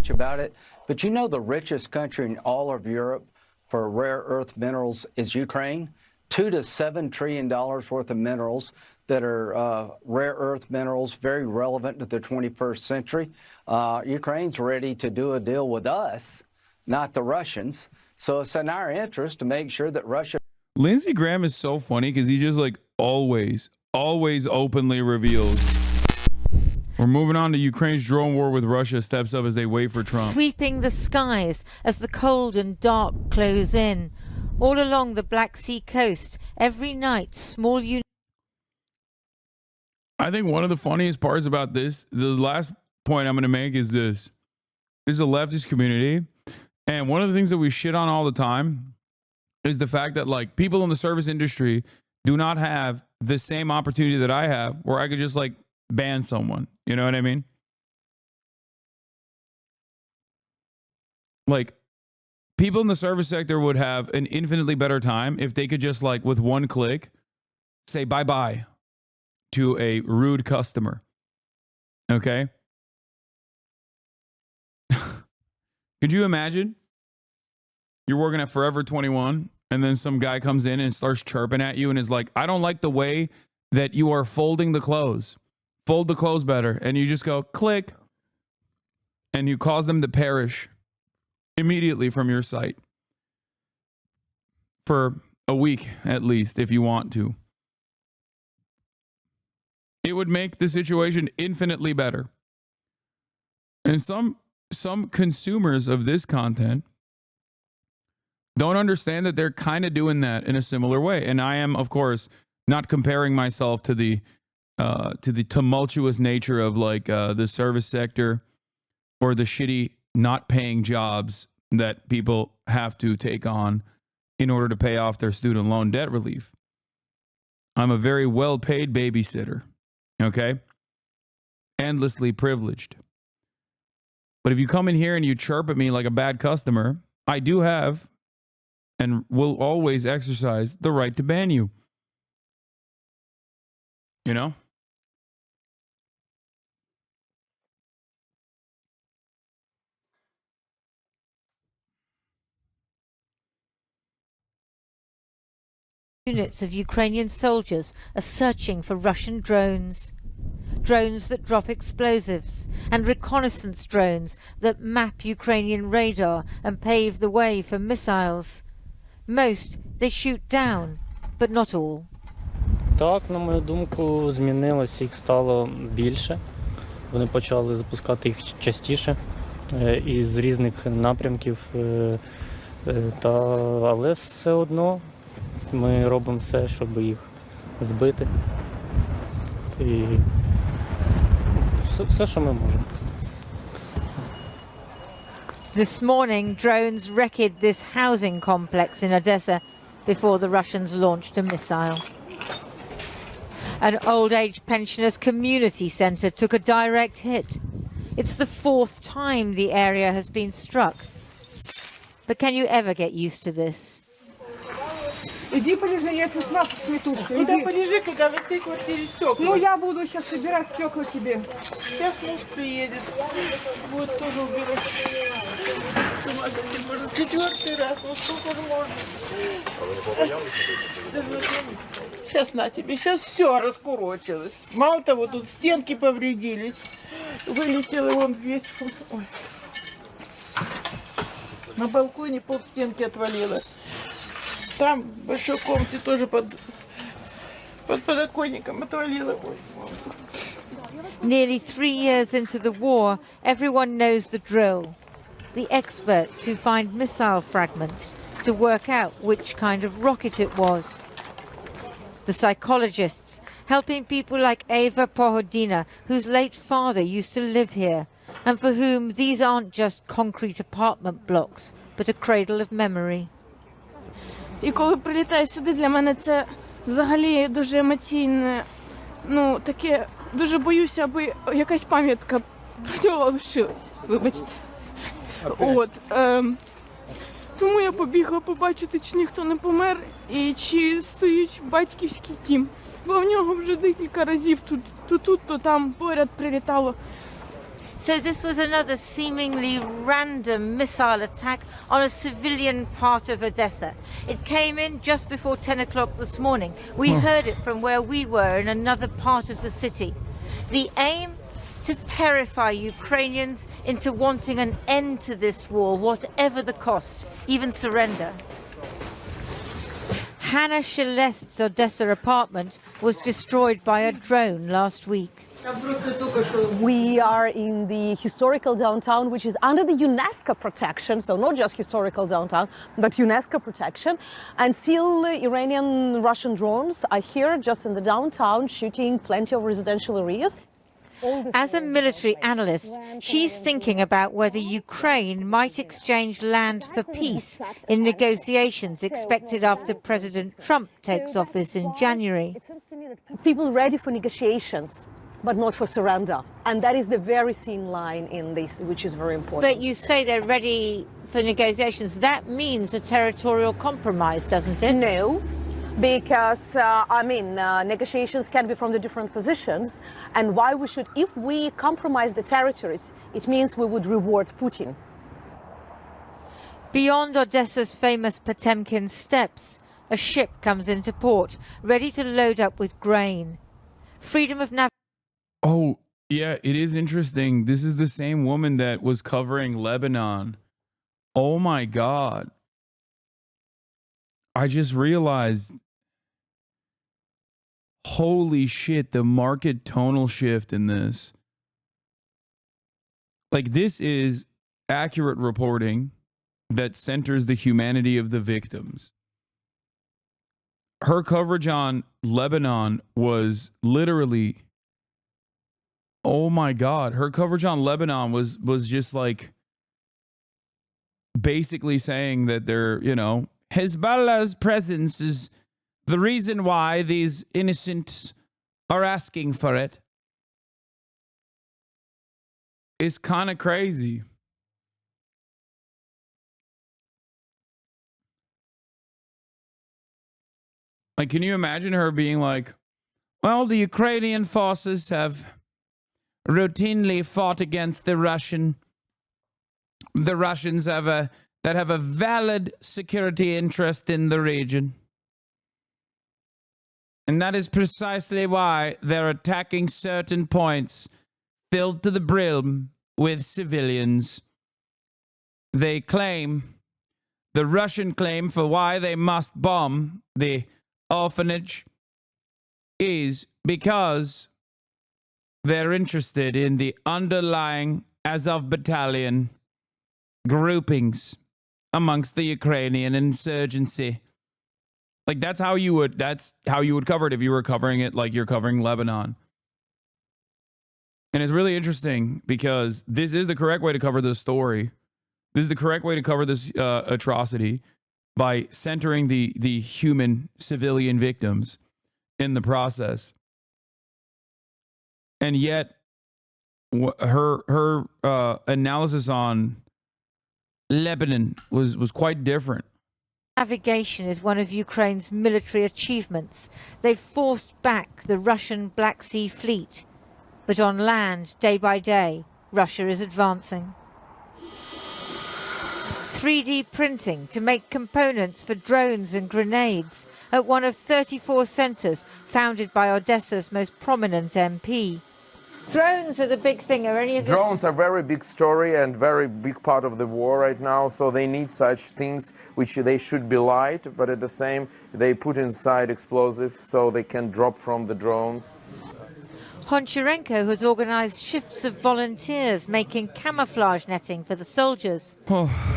much about it, but you know the richest country in all of Europe for rare earth minerals is Ukraine. $2 to $7 trillion worth of minerals that are rare earth minerals, very relevant to the 21st century. Ukraine's ready to do a deal with us, not the Russians. So it's in our interest to make sure that Russia... Lindsey Graham is so funny because he just like always openly reveals. We're moving on to Ukraine's drone war with Russia steps up as they wait for Trump. Sweeping the skies as the cold and dark close in. All along the Black Sea coast, every night, small units... I think one of the funniest parts about this, the last point I'm going to make is this. This is a leftist community. And one of the things that we shit on all the time is the fact that like people in the service industry do not have the same opportunity that I have where I could just like ban someone. You know what I mean? Like people in the service sector would have an infinitely better time if they could just like with one click say bye-bye to a rude customer. Okay? Could you imagine? You're working at Forever 21 and then some guy comes in and starts chirping at you and is like, I don't like the way that you are folding the clothes. Fold the clothes better. And you just go, click. And you cause them to perish immediately from your site. For a week, at least, if you want to. It would make the situation infinitely better. And some consumers of this content don't understand that they're kind of doing that in a similar way. And I am, of course, not comparing myself to the tumultuous nature of like the service sector or the shitty not paying jobs that people have to take on in order to pay off their student loan debt relief. I'm a very well-paid babysitter, okay? Endlessly privileged. But if you come in here and you chirp at me like a bad customer, I do have and will always exercise the right to ban you. You know? Units of Ukrainian soldiers are searching for Russian drones. Drones that drop explosives and reconnaissance drones that map Ukrainian radar and pave the way for missiles. Most they shoot down, but not all. Так, на мою думку, змінилось, їх стало більше. Вони почали запускати їх частіше із різних напрямків. Але все одно ми робимо все, щоб їх збити. І все, що ми можемо. This morning, drones wrecked this housing complex in Odessa before the Russians launched a missile. An old-age pensioners' community centre took a direct hit. It's the fourth time the area has been struck. But can you ever get used to this? Иди полежи, я тут на цвету. Куда полежи, когда во всей квартире стекла? Ну, я буду сейчас собирать стекла тебе. Сейчас муж приедет. Будет тоже убирать. Четвертый раз, ну сколько же можно? Сейчас на тебе, сейчас все раскурочилось. Мало того, тут стенки повредились. Вылетело вон здесь. Ой. На балконе полстенки отвалилось. Там в большой комнате тоже под подоконником отвалило. Nearly 3 years into the war, everyone knows the drill. The experts who find missile fragments to work out which kind of rocket it was. The psychologists helping people like Eva Pohodina, whose late father used to live here, and for whom these aren't just concrete apartment blocks, but a cradle of memory. І коли прилітаю сюди, для мене це взагалі дуже емоційне, ну, таке, дуже боюся, аби якась пам'ятка про нього лишилась, вибачте. От, тому я побігла побачити, чи ніхто не помер і чи стоїть батьківський дім. Бо в нього вже декілька разів то тут, то там поряд прилітало. So this was another seemingly random missile attack on a civilian part of Odessa. It came in just before 10 o'clock this morning. We heard it from where we were in another part of the city. The aim? To terrify Ukrainians into wanting an end to this war, whatever the cost, even surrender. Hannah Shelest's Odessa apartment was destroyed by a drone last week. We are in the historical downtown, which is under the UNESCO protection, so not just historical downtown, but UNESCO protection. And still Iranian Russian drones are here just in the downtown shooting plenty of residential areas. As a military analyst, she's thinking about whether Ukraine might exchange land for peace in negotiations expected after President Trump takes office in January. People ready for negotiations, but not for surrender. And that is the very thin line in this, which is very important. But you say they're ready for negotiations. That means a territorial compromise, doesn't it? No. Because, negotiations can be from the different positions. And why we should, if we compromise the territories, it means we would reward Putin. Beyond Odessa's famous Potemkin steps, a ship comes into port, ready to load up with grain. Freedom of navigation. Oh, yeah, it is interesting. This is the same woman that was covering Lebanon. Oh, my God. I just realized, holy shit, the market tonal shift in this. Like, this is accurate reporting that centers the humanity of the victims. Her coverage on Lebanon was literally, oh my God, her coverage on Lebanon was just like basically saying that they're, Hezbollah's presence is the reason why these innocents are asking for it. It's kind of crazy. Like, can you imagine her being like, well, the Ukrainian forces have routinely fought against the Russians that have a valid security interest in the region. And that is precisely why they're attacking certain points filled to the brim with civilians. They claim, the Russian claim for why they must bomb the orphanage is because they're interested in the underlying Azov battalion groupings amongst the Ukrainian insurgency. Like, that's how you would cover it if you were covering it like you're covering Lebanon. And it's really interesting because this is the correct way to cover this story. This is the correct way to cover this atrocity, by centering the human civilian victims in the process. And yet, her analysis on Lebanon was quite different. Navigation is one of Ukraine's military achievements. They've forced back the Russian Black Sea Fleet. But on land, day by day, Russia is advancing. 3D printing to make components for drones and grenades at one of 34 centres founded by Odessa's most prominent MP. Drones are the big thing. Are any of Drones are very big story and very big part of the war right now. So they need such things which they should be light, but at the same they put inside explosives so they can drop from the drones. Honcharenko has organised shifts of volunteers making camouflage netting for the soldiers.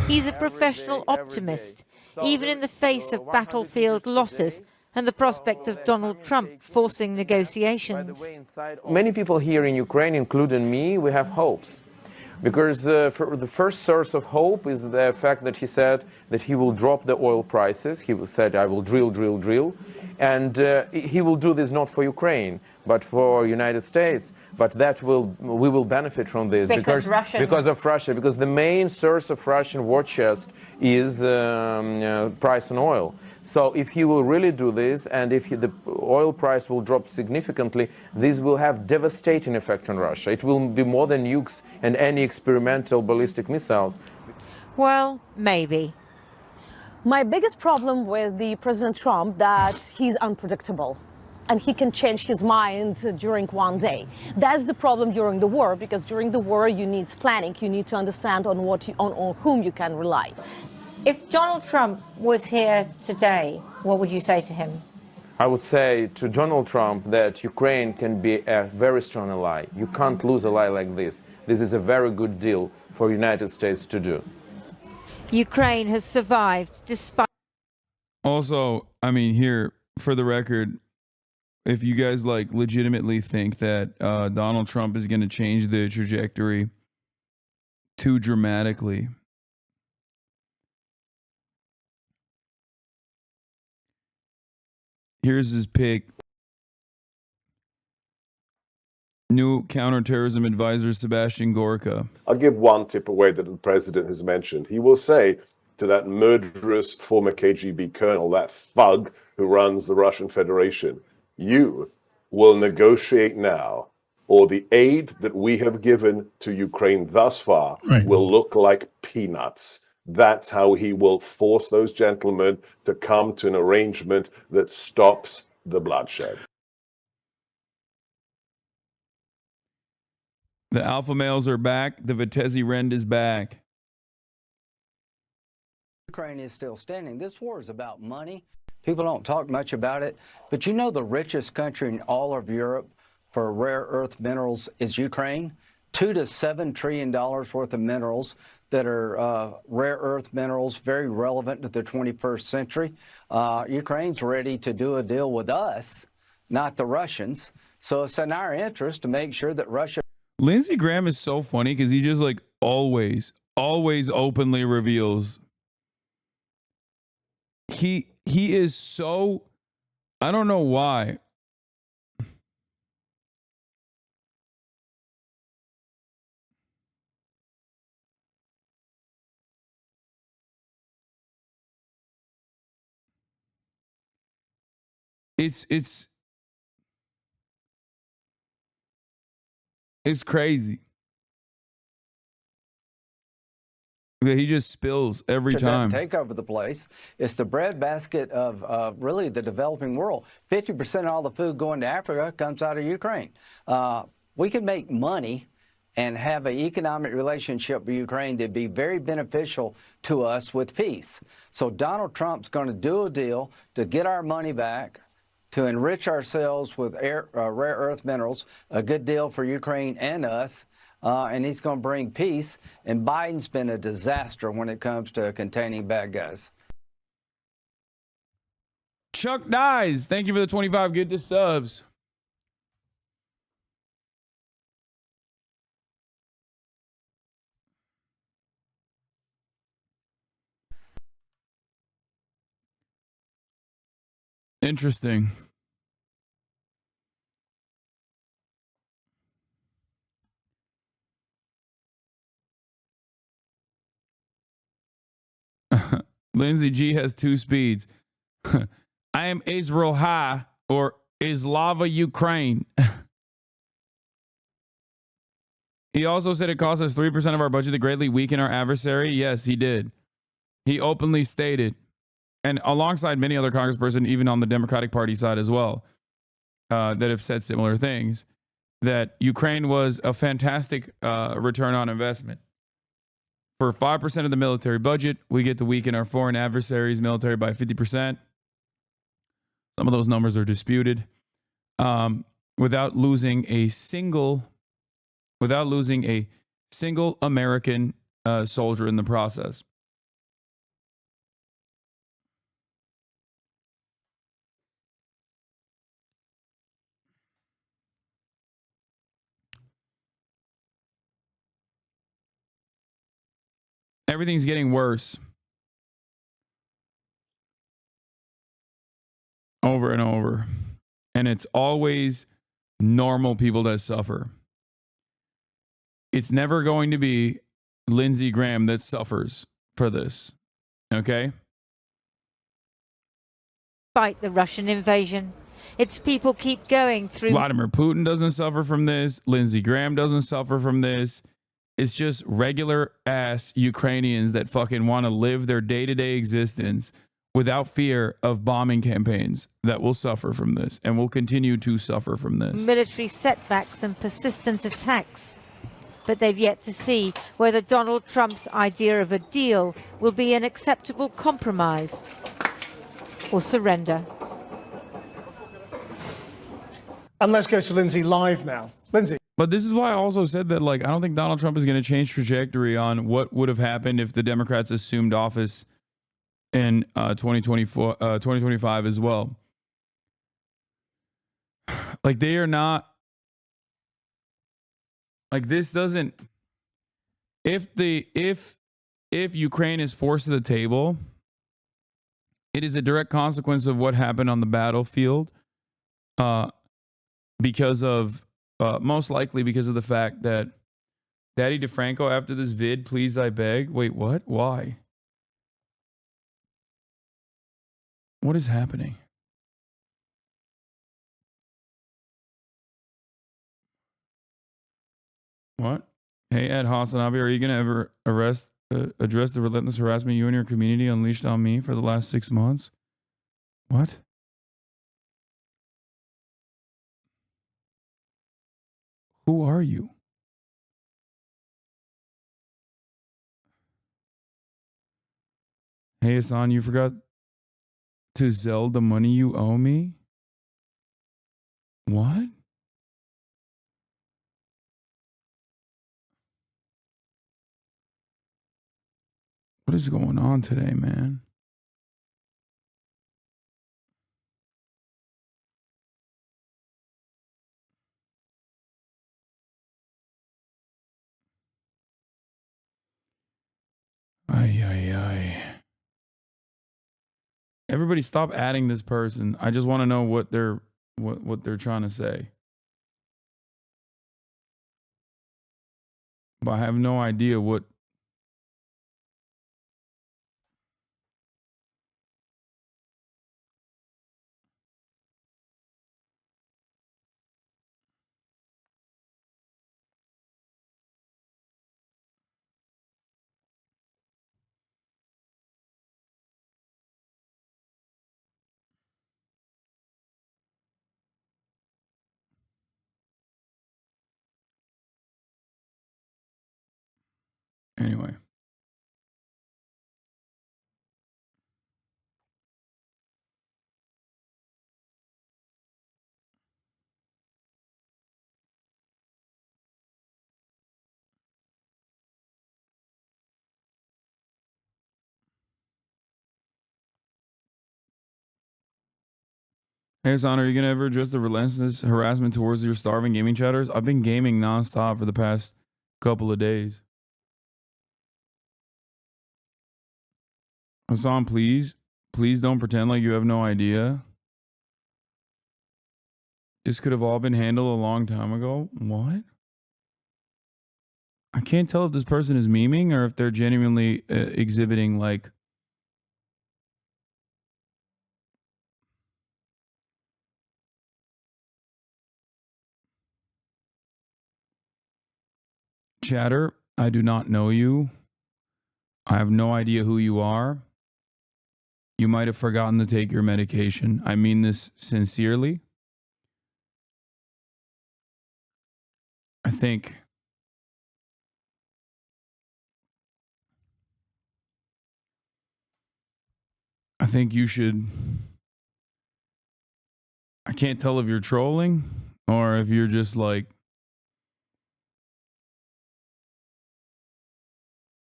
He's a professional optimist, even in the face of battlefield losses and the prospect of Donald Trump forcing negotiations. Many people here in Ukraine, including me, we have hopes. Because the first source of hope is the fact that he said that he will drop the oil prices. He said, I will drill. And he will do this not for Ukraine, but for United States. But we will benefit from this because of Russia. Because the main source of Russian war chest is price on oil. So if he will really do this, and if the oil price will drop significantly, this will have devastating effect on Russia. It will be more than nukes and any experimental ballistic missiles. Well, maybe. My biggest problem with the President Trump that he's unpredictable and he can change his mind during one day. That's the problem during the war, because during the war you need planning, you need to understand on whom you can rely. If Donald Trump was here today, what would you say to him? I would say to Donald Trump that Ukraine can be a very strong ally. You can't lose a ally like this. This is a very good deal for United States to do. Ukraine has survived despite... Also, I mean, here, for the record, if you guys like legitimately think that Donald Trump is going to change the trajectory too dramatically, here's his pick. New counterterrorism advisor Sebastian Gorka. I'll give one tip away that the president has mentioned. He will say to that murderous former KGB colonel, that thug who runs the Russian Federation, you will negotiate now, or the aid that we have given to Ukraine thus far will look like peanuts. That's how he will force those gentlemen to come to an arrangement that stops the bloodshed. The alpha males are back. The Vitesse Rend is back. Ukraine is still standing. This war is about money. People don't talk much about it, but you know the richest country in all of Europe for rare earth minerals is Ukraine. $2 to $7 trillion worth of minerals that are rare earth minerals, very relevant to the 21st century. Ukraine's ready to do a deal with us, not the Russians. So it's in our interest to make sure that Russia... Lindsey Graham is so funny because he just like always openly reveals. He is so, I don't know why. It's crazy. He just spills every time. Take over the place. It's the breadbasket of really the developing world. 50% of all the food going to Africa comes out of Ukraine. We can make money and have an economic relationship with Ukraine that'd be very beneficial to us with peace. So Donald Trump's going to do a deal to get our money back, to enrich ourselves with rare earth minerals, a good deal for Ukraine and us. And he's going to bring peace. And Biden's been a disaster when it comes to containing bad guys. Chuck Dies, thank you for the 25 good to subs. Interesting. Lindsey G has two speeds. I am Israel High or Islava Ukraine. He also said it cost us 3% of our budget to greatly weaken our adversary. Yes, he did. He openly stated, and alongside many other congresspersons, even on the Democratic Party side as well, that have said similar things, that Ukraine was a fantastic return on investment. For 5% of the military budget, we get to weaken our foreign adversaries' military by 50%. Some of those numbers are disputed. Without losing a single American soldier in the process. Everything's getting worse. Over and over. And it's always normal people that suffer. It's never going to be Lindsey Graham that suffers for this. Okay? despite the Russian invasion. Its people keep going through. Vladimir Putin doesn't suffer from this. Lindsey Graham doesn't suffer from this. It's just regular ass Ukrainians that fucking want to live their day-to-day existence without fear of bombing campaigns that will suffer from this and will continue to suffer from this. Military setbacks and persistent attacks. But they've yet to see whether Donald Trump's idea of a deal will be an acceptable compromise or surrender. And let's go to Lindsay live now. Lindsay. But this is why I also said that, like, I don't think Donald Trump is going to change trajectory on what would have happened if the Democrats assumed office in 2025 as well. Like, they are not, like, this doesn't, if Ukraine is forced to the table, it is a direct consequence of what happened on the battlefield, because of most likely because of the fact that Daddy DeFranco, after this vid, please I beg. Wait, what? Why? What is happening? What? Hey, Ed HasanAbi, are you going to ever address the relentless harassment you and your community unleashed on me for the last 6 months? What? Who are you? Hey, Hasan, you forgot to Zelle the money you owe me? What? What is going on today, man? Ay, ay, ay. Everybody stop adding this person. I just want to know what they're trying to say. But I have no idea what. Anyway. Hey, Hasan, are you going to ever address the relentless harassment towards your starving gaming chatters? I've been gaming nonstop for the past couple of days. Hasan, please don't pretend like you have no idea. This could have all been handled a long time ago. What? I can't tell if this person is memeing or if they're genuinely exhibiting, like, chatter. I do not know you. I have no idea who you are. You might have forgotten to take your medication. I mean this sincerely. I think you should. I can't tell if you're trolling or if you're just like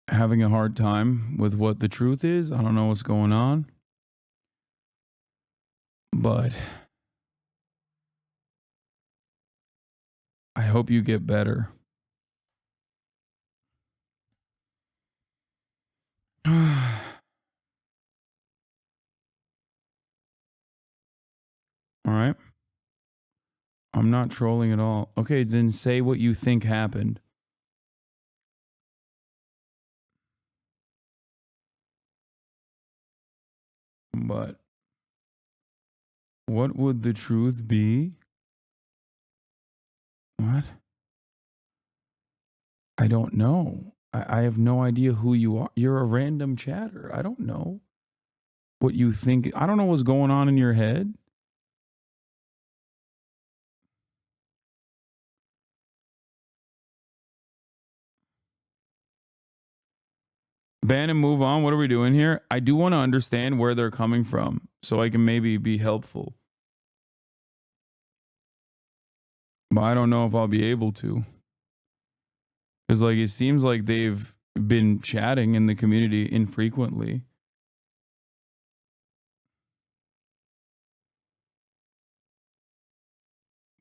having a hard time with what the truth is. I don't know what's going on. But I hope you get better. All right. I'm not trolling at all. Okay, then say what you think happened. But What would the truth be? What? I don't know. I have no idea who you are. You're a random chatter. I don't know what you think. I don't know what's going on in your head. Ban and move on. What are we doing here? I do want to understand where they're coming from so I can maybe be helpful. But I don't know if I'll be able to. Because like it seems like they've been chatting in the community infrequently.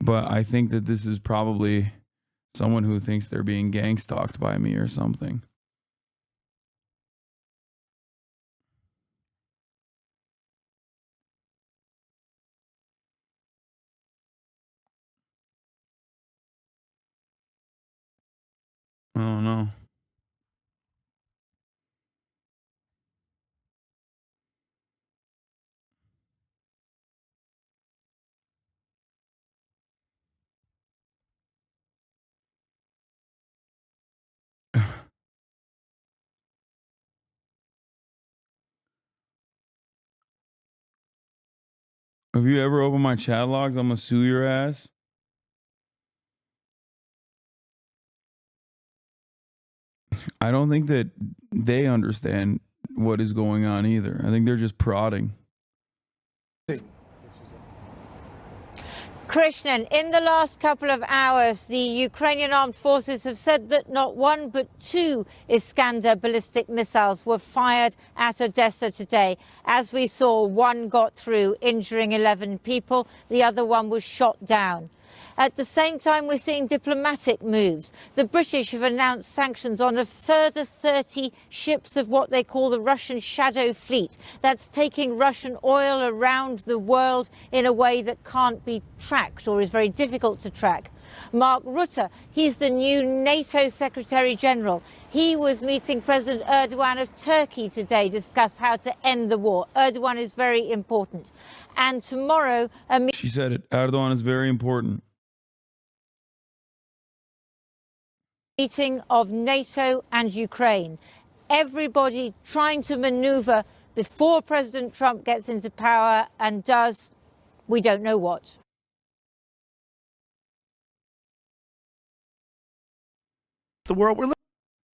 But I think that this is probably someone who thinks they're being gang stalked by me or something. I don't know. Have you ever opened my chat logs? I'm gonna sue your ass. I don't think that they understand what is going on either. I think they're just prodding. Krishnan, in the last couple of hours, the Ukrainian armed forces have said that not one but two Iskander ballistic missiles were fired at Odessa today. As we saw, one got through, injuring 11 people. The other one was shot down. At the same time, we're seeing diplomatic moves. The British have announced sanctions on a further 30 ships of what they call the Russian Shadow Fleet. That's taking Russian oil around the world in a way that can't be tracked or is very difficult to track. Mark Rutte, he's the new NATO Secretary General. He was meeting President Erdogan of Turkey today to discuss how to end the war. Erdogan is very important. And tomorrow... She said it. Erdogan is very important. Meeting of NATO and Ukraine. Everybody trying to maneuver before President Trump gets into power and does, we don't know what. The world we're living.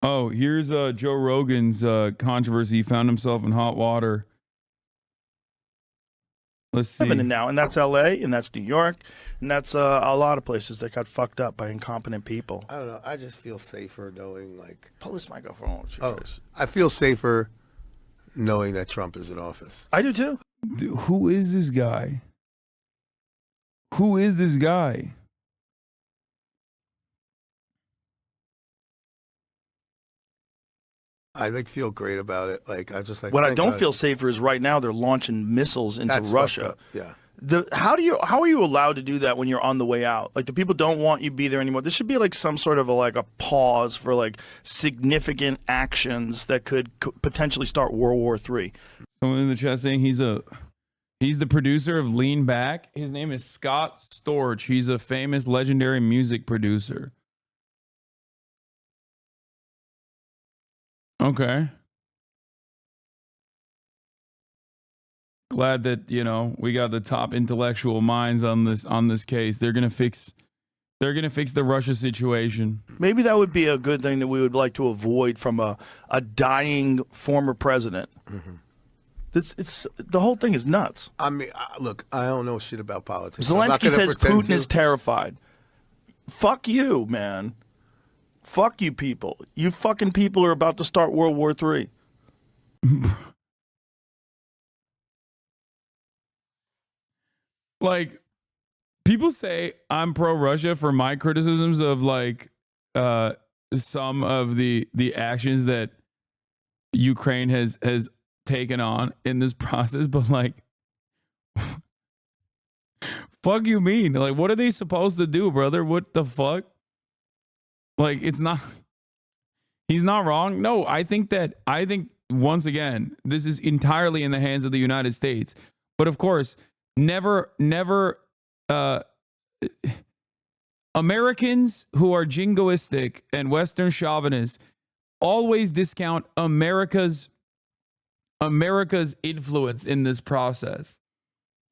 Oh, here's Joe Rogan's controversy. He found himself in hot water. Let's see. Living in now, and that's LA, and that's New York, and that's a lot of places that got fucked up by incompetent people. I don't know. I just feel safer knowing, like, pull this microphone with your face. I feel safer knowing that Trump is in office. I do too. Dude, who is this guy? Who is this guy? I like feel great about it. Like I just like what I don't feel safer is right now they're launching missiles into Russia. Yeah. How are you allowed to do that when you're on the way out? Like the people don't want you to be there anymore. There should be like some sort of a pause for like significant actions that could potentially start World War III. Someone in the chat saying he's the producer of Lean Back. His name is Scott Storch. He's a famous legendary music producer. Okay. Glad that, we got the top intellectual minds on this case. They're gonna fix the Russia situation. Maybe that would be a good thing that we would like to avoid from a dying former president. Mm-hmm. It's the whole thing is nuts. I mean, look, I don't know shit about politics. Zelensky says Putin is terrified. Fuck you, man. Fuck you people. You fucking people are about to start World War III. Like, people say I'm pro-Russia for my criticisms of some of the actions that Ukraine has taken on in this process, but fuck you mean? Like, what are they supposed to do, brother? What the fuck? Like, he's not wrong. No, I think once again, this is entirely in the hands of the United States. But of course, never, Americans who are jingoistic and Western chauvinists always discount America's influence in this process.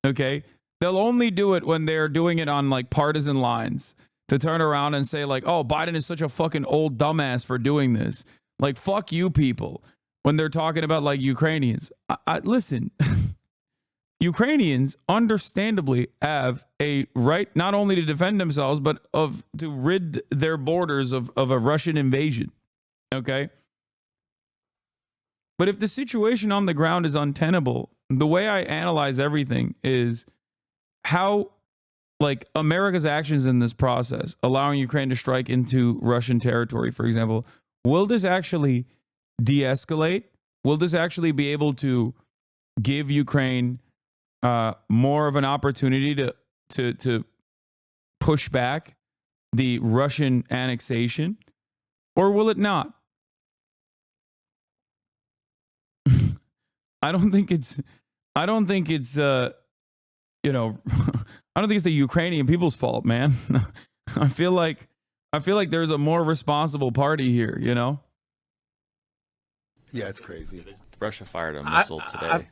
Okay? They'll only do it when they're doing it on like partisan lines to turn around and say like, oh, Biden is such a fucking old dumbass for doing this. Like, fuck you people. When they're talking about like Ukrainians. Listen, Ukrainians understandably have a right not only to defend themselves, but to rid their borders of a Russian invasion. Okay? But if the situation on the ground is untenable, the way I analyze everything is how, like, America's actions in this process, allowing Ukraine to strike into Russian territory, for example, will this actually de-escalate? Will this actually be able to give Ukraine more of an opportunity to push back the Russian annexation, or will it not? I don't think it's I don't think it's the Ukrainian people's fault, man. I feel like there's a more responsible party here, you know? Yeah, it's crazy. Russia fired a missile today.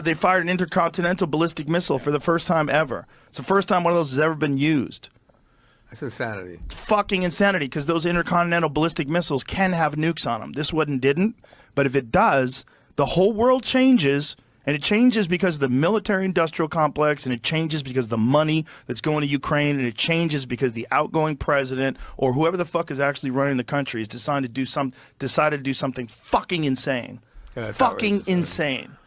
They fired an intercontinental ballistic missile for the first time ever. It's the first time one of those has ever been used. That's insanity. It's fucking insanity, because those intercontinental ballistic missiles can have nukes on them. This one didn't, but if it does, the whole world changes, and it changes because of the military-industrial complex, and it changes because of the money that's going to Ukraine, and it changes because the outgoing president or whoever the fuck is actually running the country has decided to do something fucking insane. Yeah, fucking insane.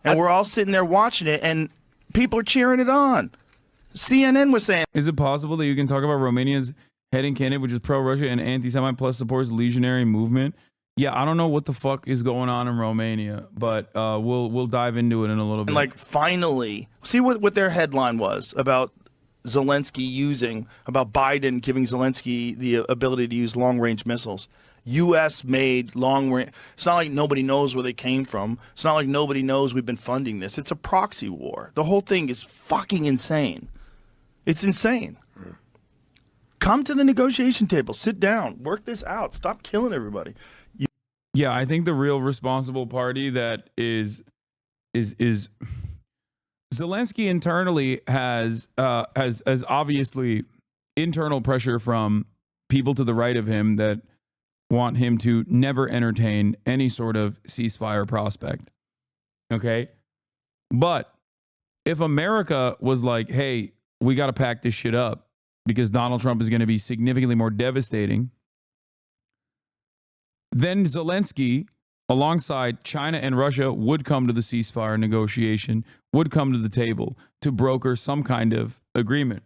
And we're all sitting there watching it, and people are cheering it on. CNN was saying... Is it possible that you can talk about Romania's heading candidate, which is pro-Russia and anti-Semite, plus supports legionary movement? Yeah, I don't know what the fuck is going on in Romania, but we'll dive into it in a little bit. And like, finally, see what their headline was about Zelensky about Biden giving Zelensky the ability to use long-range missiles. U.S. made long-range. It's not like nobody knows where they came from. It's not like nobody knows we've been funding this. It's a proxy war. The whole thing is fucking insane. It's insane. Come to the negotiation table. Sit down. Work this out. Stop killing everybody. Yeah, I think the real responsible party that is Zelensky internally has obviously internal pressure from people to the right of him that want him to never entertain any sort of ceasefire prospect. Okay? But if America was like, hey, we got to pack this shit up because Donald Trump is going to be significantly more devastating, then Zelensky, alongside China and Russia, would come to the ceasefire negotiation, would come to the table to broker some kind of agreement.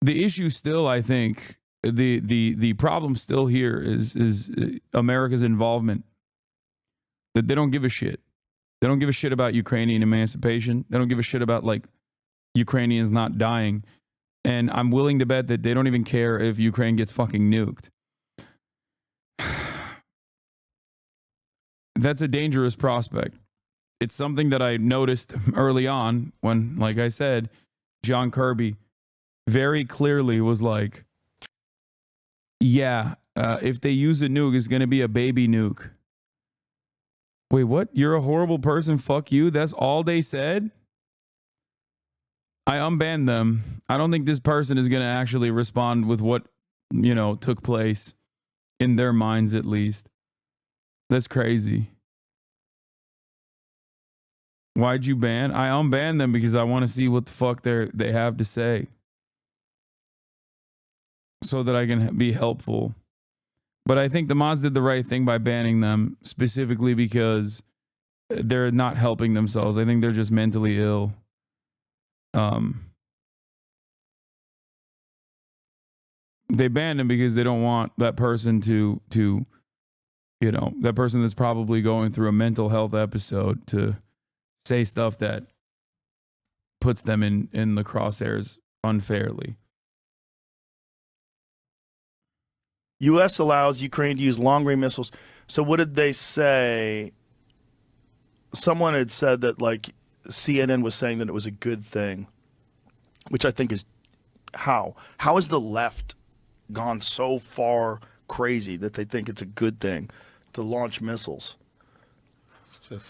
The issue still, I think, the problem still here is America's involvement. That they don't give a shit. They don't give a shit about Ukrainian emancipation. They don't give a shit about like Ukrainians not dying. And I'm willing to bet that they don't even care if Ukraine gets fucking nuked. That's a dangerous prospect. It's something that I noticed early on when, like I said, John Kirby very clearly was like, yeah, if they use a nuke, it's going to be a baby nuke. Wait, what? You're a horrible person. Fuck you. That's all they said? I unbanned them. I don't think this person is going to actually respond with what, took place in their minds, at least. That's crazy. Why'd you ban? I unbanned them because I want to see what the fuck they have to say so that I can be helpful. But I think the mods did the right thing by banning them, specifically because they're not helping themselves. I think they're just mentally ill. They banned him because they don't want that person to that person that's probably going through a mental health episode to say stuff that puts them in the crosshairs unfairly. U.S. allows Ukraine to use long-range missiles So what did they say? Someone had said that, like, CNN was saying that it was a good thing, which I think is how has the left gone so far crazy that they think it's a good thing to launch missiles? Just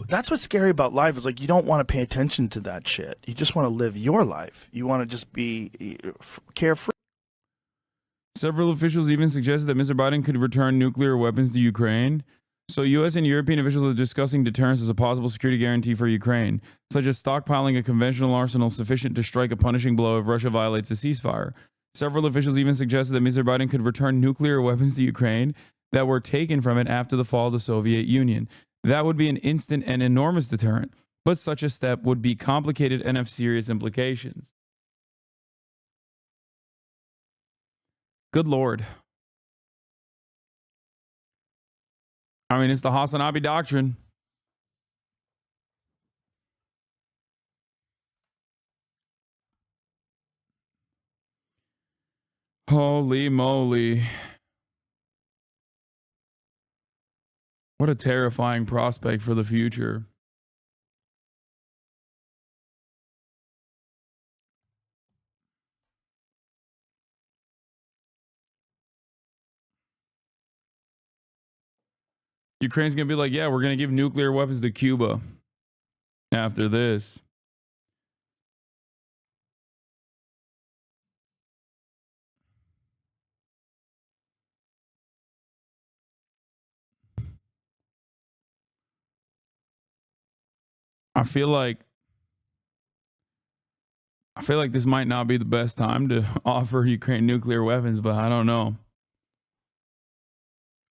that's what's scary about life, is like you don't want to pay attention to that shit. You just want to live your life. You want to just be carefree. Several officials even suggested that Mr. Biden could return nuclear weapons to Ukraine. So U.S. and European officials are discussing deterrence as a possible security guarantee for Ukraine, such as stockpiling a conventional arsenal sufficient to strike a punishing blow if Russia violates a ceasefire. Several officials even suggested that Mr. Biden could return nuclear weapons to Ukraine that were taken from it after the fall of the Soviet Union. That would be an instant and enormous deterrent, but such a step would be complicated and have serious implications. Good Lord. I mean, it's the HasanAbi doctrine. Holy moly. What a terrifying prospect for the future. Ukraine's going to be like, yeah, we're going to give nuclear weapons to Cuba after this. I feel like this might not be the best time to offer Ukraine nuclear weapons, but I don't know.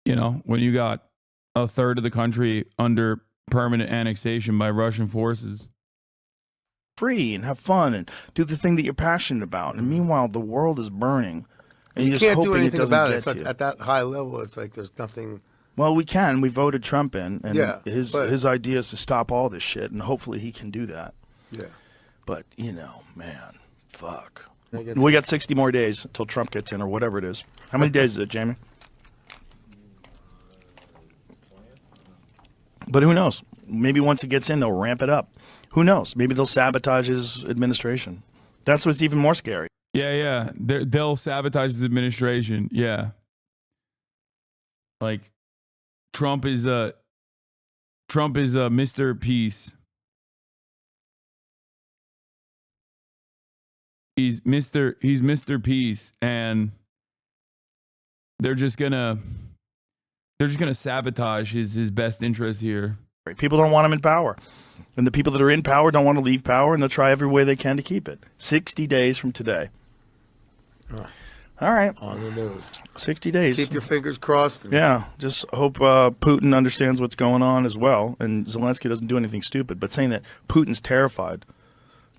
You know, when you got a third of the country under permanent annexation by Russian forces. Free and have fun and do the thing that you're passionate about. And meanwhile, the world is burning. And you you're can't just do hoping anything it doesn't about it. get It's like, you. at that high level, it's like there's nothing. Well, we can. We voted Trump in, and Yeah, his idea is to stop all this shit, and hopefully he can do that. Yeah. But, you know, man, fuck. We got 60 more days until Trump gets in, or whatever it is. How many days is it, Jamie? But who knows? Maybe once it gets in, they'll ramp it up. Who knows? Maybe they'll sabotage his administration. That's what's even more scary. Yeah. They'll sabotage his administration. Yeah. Like, Trump is a Mr. Peace. He's Mr. Peace, and they're just gonna sabotage his best interest here. People don't want him in power. And the people that are in power don't want to leave power, and they'll try every way they can to keep it. 60 days from today. All right. On the news. 60 days. Keep your fingers crossed. Yeah. Just hope Putin understands what's going on as well, and Zelensky doesn't do anything stupid. But saying that Putin's terrified,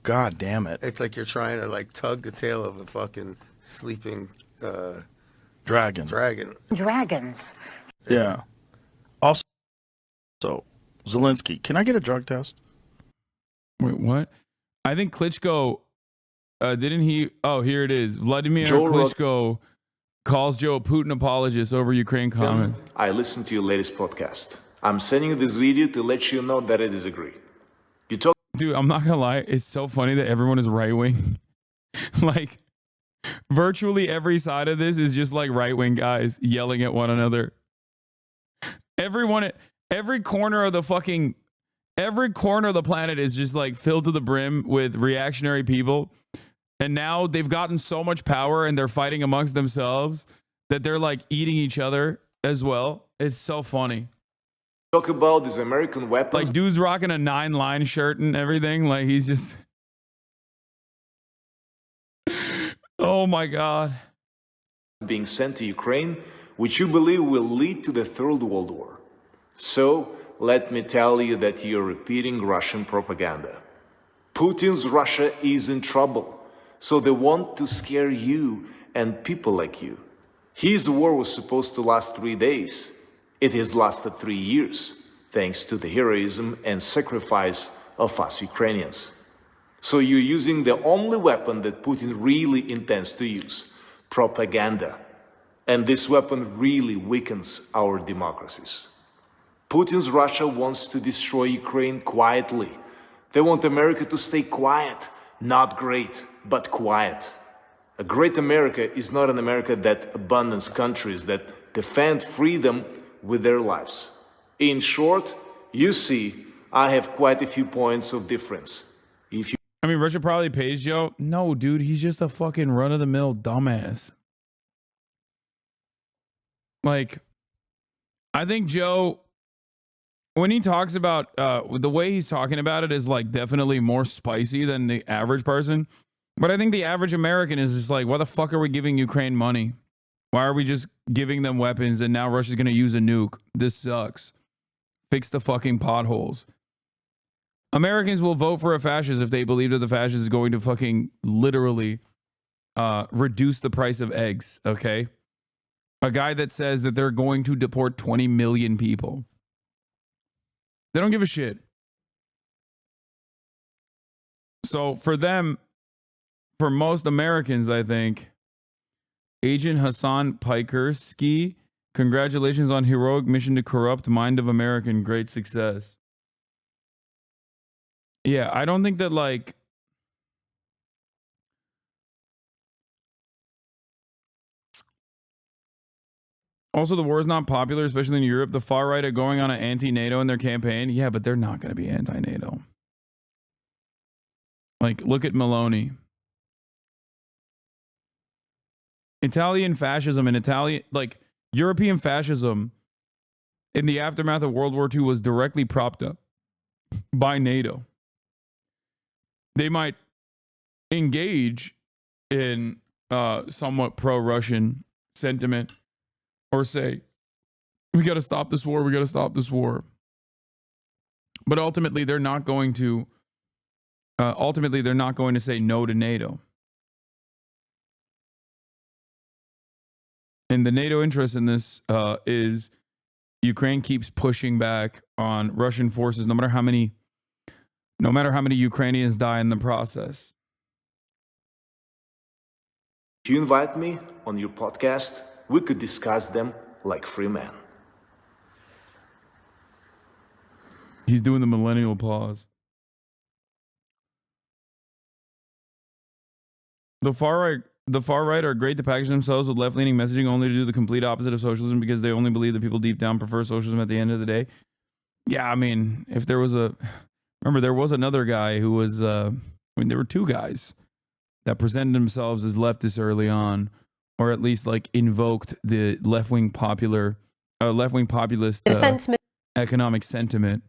God damn it. It's like you're trying to like tug the tail of a fucking sleeping dragon. Dragons. Yeah. Also, Zelensky, can I get a drug test? Wait, what? I think Klitschko, didn't he? Oh, here it is. Vladimir Joe Klitschko calls Joe a Putin apologist over Ukraine comments. I listened to your latest podcast. I'm sending you this video to let you know that I disagree. Dude, I'm not gonna lie. It's so funny that everyone is right wing. Like, virtually every side of this is just like right wing guys yelling at one another. Every corner of the planet is just like filled to the brim with reactionary people. And now they've gotten so much power and they're fighting amongst themselves that they're like eating each other as well. It's so funny. Talk about these American weapons. Like, dude's rocking a 9-line shirt and everything. Like, he's just... Oh my God. Being sent to Ukraine, which you believe will lead to the Third World War. So, let me tell you that you're repeating Russian propaganda. Putin's Russia is in trouble, so they want to scare you and people like you. His war was supposed to last 3 days. It has lasted 3 years, thanks to the heroism and sacrifice of us Ukrainians. So you're using the only weapon that Putin really intends to use, propaganda. And this weapon really weakens our democracies. Putin's Russia wants to destroy Ukraine quietly. They want America to stay quiet, not great, but quiet. A great America is not an America that abandons countries that defend freedom with their lives. In short, you see, I have quite a few points of difference. If you I mean, Russia probably pays Joe. No, dude, he's just a fucking run-of-the-mill dumbass. Like, I think Joe, when he talks about the way he's talking about it is like definitely more spicy than the average person. But I think the average American is just like, why the fuck are we giving Ukraine money? Why are we just giving them weapons and now Russia's going to use a nuke? This sucks. Fix the fucking potholes. Americans will vote for a fascist if they believe that the fascist is going to fucking literally reduce the price of eggs, okay? A guy that says that they're going to deport 20 million people. They don't give a shit. So for them, for most Americans, I think, Agent Hassan Pikersky, congratulations on heroic mission to corrupt mind of American. Great success. Yeah, I don't think that, like, also the war is not popular, especially in Europe. The far right are going on an anti-NATO in their campaign. Yeah, but they're not going to be anti-NATO. Like, look at Meloni. Italian fascism and European fascism in the aftermath of World War II was directly propped up by NATO. They might engage in somewhat pro-Russian sentiment or say, we got to stop this war, we got to stop this war. But ultimately, they're not going to say no to NATO. And the NATO interest in this is Ukraine keeps pushing back on Russian forces, no matter how many Ukrainians die in the process. If you invite me on your podcast, we could discuss them like free men. He's doing the millennial pause. The far right are great to package themselves with left-leaning messaging only to do the complete opposite of socialism because they only believe that people deep down prefer socialism at the end of the day. Yeah, I mean, if there was there was another guy who was, there were two guys that presented themselves as leftists early on, or at least like invoked the left-wing populist economic sentiment,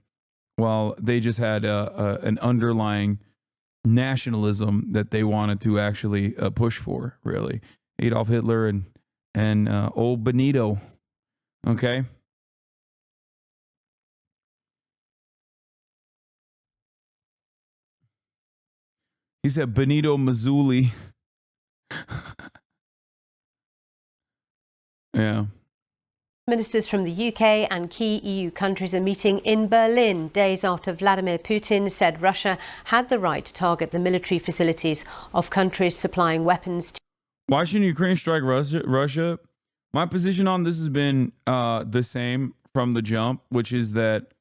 while they just had an underlying nationalism that they wanted to actually push for, really. Adolf Hitler and old Benito. Okay? He said Benito Mazzulli. Yeah. Ministers from the UK and key EU countries are meeting in Berlin days after Vladimir Putin said Russia had the right to target the military facilities of countries supplying weapons to. Why shouldn't Ukraine strike Russia? My position on this has been the same from the jump, which is that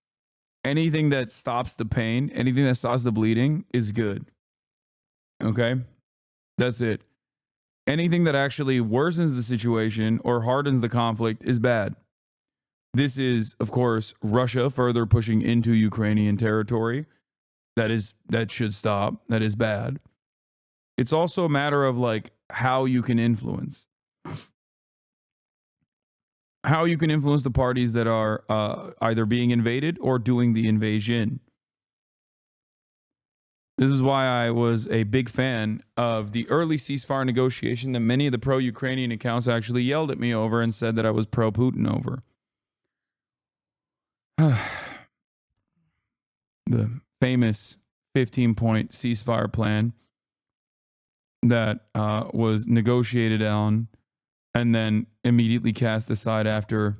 anything that stops the pain, anything that stops the bleeding is good. Okay? That's it. Anything that actually worsens the situation or hardens the conflict is bad. This is, of course, Russia further pushing into Ukrainian territory. That should stop. That is bad. It's also a matter of like how you can influence. How you can influence the parties that are either being invaded or doing the invasion. This is why I was a big fan of the early ceasefire negotiation that many of the pro-Ukrainian accounts actually yelled at me over and said that I was pro-Putin over. The famous 15-point ceasefire plan that was negotiated on and then immediately cast aside after,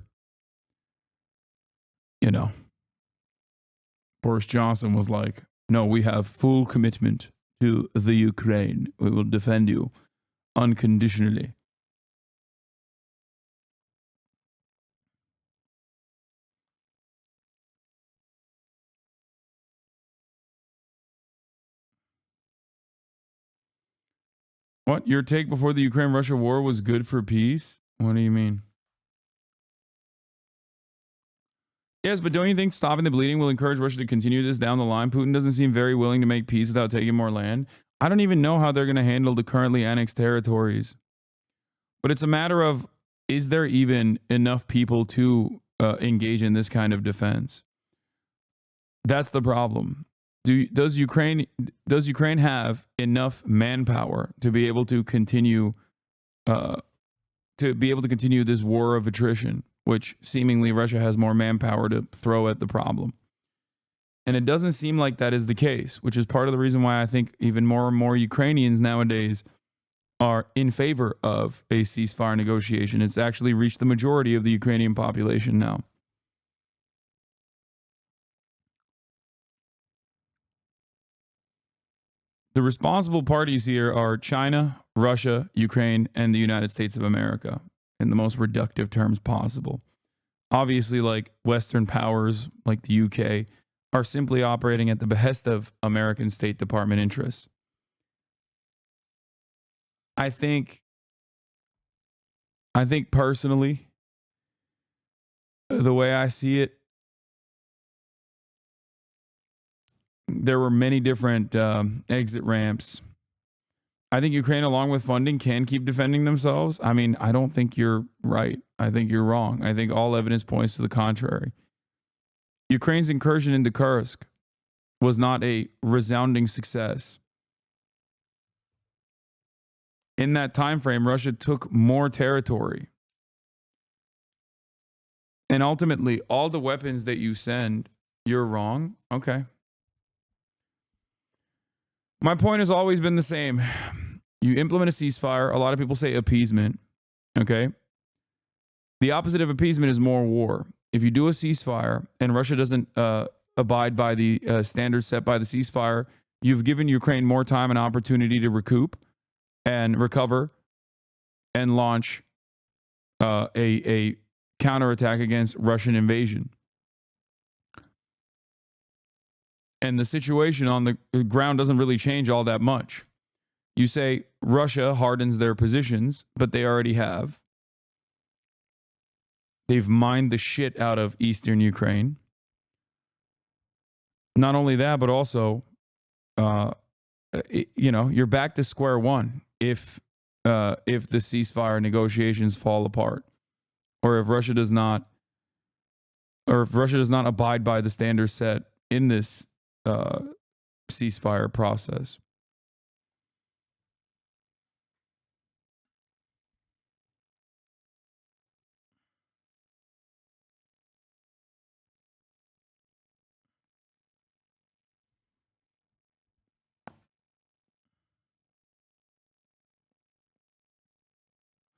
Boris Johnson was like, no, we have full commitment to the Ukraine. We will defend you unconditionally. What? Your take before the Ukraine-Russia war was good for peace? What do you mean? Yes, but don't you think stopping the bleeding will encourage Russia to continue this down the line? Putin doesn't seem very willing to make peace without taking more land. I don't even know how they're going to handle the currently annexed territories. But it's a matter of, is there even enough people to engage in this kind of defense? That's the problem. Does Ukraine have enough manpower to be able to continue this war of attrition, which seemingly Russia has more manpower to throw at the problem? And it doesn't seem like that is the case, which is part of the reason why I think even more and more Ukrainians nowadays are in favor of a ceasefire negotiation. It's actually reached the majority of the Ukrainian population now. The responsible parties here are China, Russia, Ukraine, and the United States of America in the most reductive terms possible. Obviously, like Western powers like the UK are simply operating at the behest of American State Department interests. I think personally, the way I see it, there were many different exit ramps. I think Ukraine, along with funding, can keep defending themselves. I mean, I don't think you're right. I think you're wrong. I think all evidence points to the contrary. Ukraine's incursion into Kursk was not a resounding success. In that time frame, Russia took more territory. And ultimately, all the weapons that you send, you're wrong. Okay. My point has always been the same. You implement a ceasefire. A lot of people say appeasement. Okay. The opposite of appeasement is more war. If you do a ceasefire and Russia doesn't abide by the standards set by the ceasefire, you've given Ukraine more time and opportunity to recoup and recover and launch a counterattack against Russian invasion. And the situation on the ground doesn't really change all that much. You say Russia hardens their positions, but they already have. They've mined the shit out of eastern Ukraine. Not only that, but also, you're back to square one if the ceasefire negotiations fall apart, or if Russia does not abide by the standards set in this ceasefire process.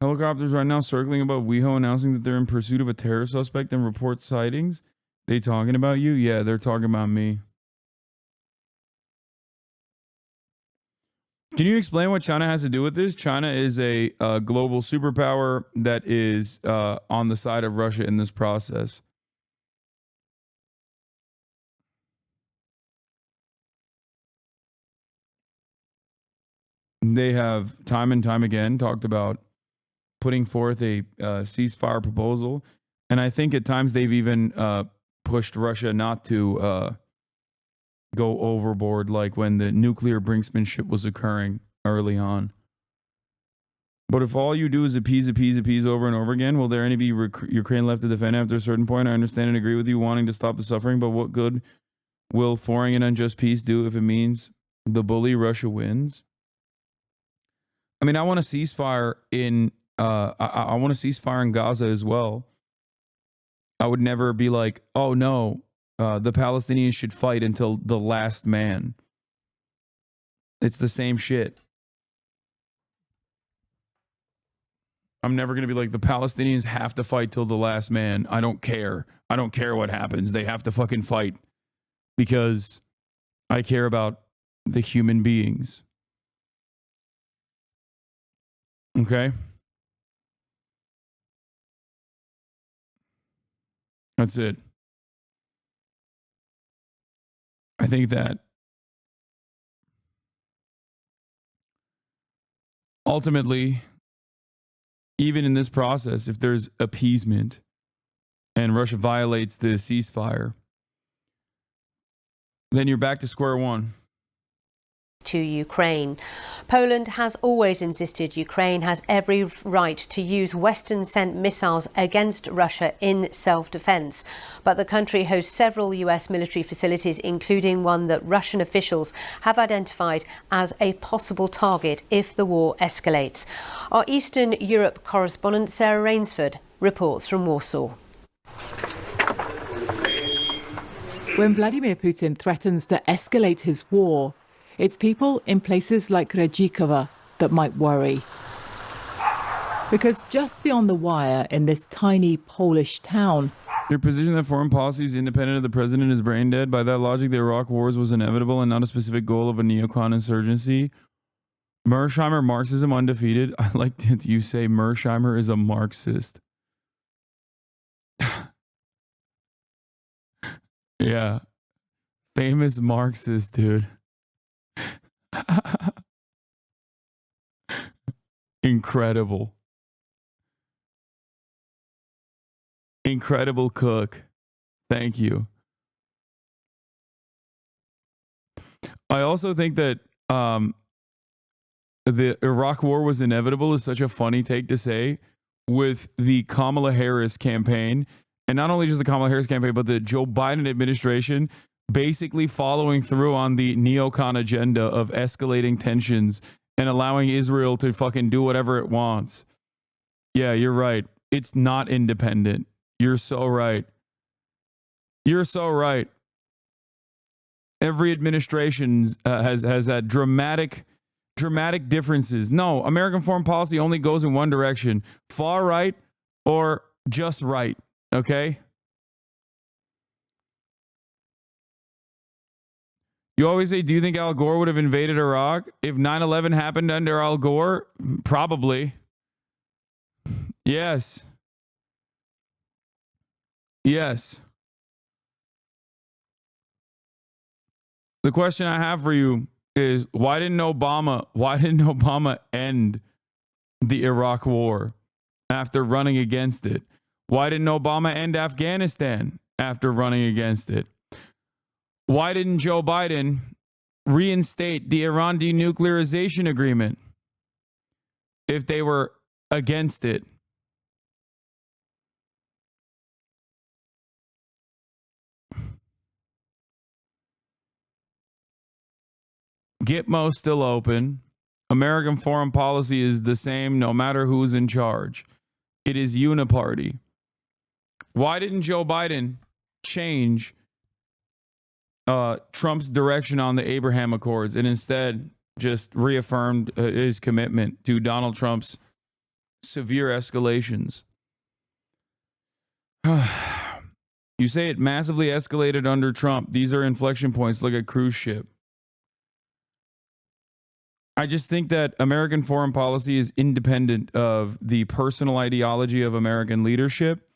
Helicopters right now circling above WeHo announcing that they're in pursuit of a terror suspect and report sightings. They talking about you? Yeah, they're talking about me. Can you explain what China has to do with this? China is a global superpower that is on the side of Russia in this process. They have time and time again talked about putting forth a ceasefire proposal. And I think at times they've even pushed Russia not to go overboard, like when the nuclear brinksmanship was occurring early on. But if all you do is appease over and over again, will there any be Ukraine left to defend after a certain point? I understand and agree with you wanting to stop the suffering, but what good will foreign and unjust peace do if it means the bully Russia wins? I mean, I want a ceasefire in I want a ceasefire in Gaza as well. I would never be like, oh no, the Palestinians should fight until the last man. It's the same shit. I'm never going to be like, the Palestinians have to fight till the last man. I don't care. I don't care what happens. They have to fucking fight because I care about the human beings. Okay? That's it. I think that ultimately, even in this process, if there's appeasement and Russia violates the ceasefire, then you're back to square one. To Ukraine. Poland has always insisted Ukraine has every right to use Western-sent missiles against Russia in self-defense. But the country hosts several US military facilities, including one that Russian officials have identified as a possible target if the war escalates. Our Eastern Europe correspondent Sarah Rainsford reports from Warsaw. When Vladimir Putin threatens to escalate his war, it's people in places like Redzikowa that might worry. Because just beyond the wire in this tiny Polish town, Your position that foreign policy is independent of the president is brain dead. By that logic, the Iraq wars was inevitable and not a specific goal of a neocon insurgency. Mersheimer Marxism undefeated. I like that you say Mersheimer is a Marxist. Yeah. Famous Marxist, dude. Incredible. Incredible cook. Thank you. I also think that the Iraq war was inevitable is such a funny take to say with the Kamala Harris campaign. And not only just the Kamala Harris campaign, but the Joe Biden administration basically following through on the neocon agenda of escalating tensions and allowing Israel to fucking do whatever it wants. Yeah, you're right. It's not independent. You're so right. You're so right. Every administration has had dramatic differences. No, American foreign policy only goes in one direction: far right or just right. Okay. You always say, do you think Al Gore would have invaded Iraq if 9/11 happened under Al Gore? Probably. Yes. Yes. The question I have for you is, why didn't Obama end the Iraq war after running against it? Why didn't Obama end Afghanistan after running against it? Why didn't Joe Biden reinstate the Iran denuclearization agreement if they were against it? Gitmo's still open. American foreign policy is the same no matter who's in charge. It is uniparty. Why didn't Joe Biden change Trump's direction on the Abraham Accords and instead just reaffirmed his commitment to Donald Trump's severe escalations? You say it massively escalated under Trump. These are inflection points. Look at cruise ship. I just think that American foreign policy is independent of the personal ideology of American leadership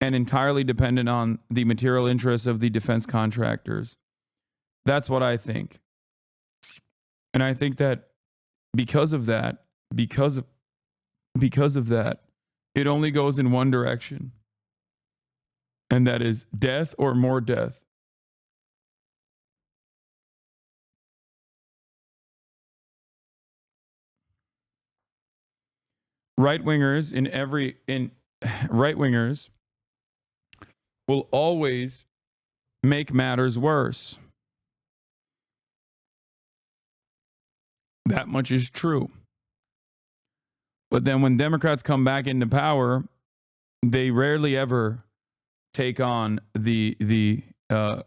and entirely dependent on the material interests of the defense contractors. That's what I think. And I think that because of that, it only goes in one direction. And that is death or more death. Right-wingers will always make matters worse. That much is true. But then when Democrats come back into power, they rarely ever take on the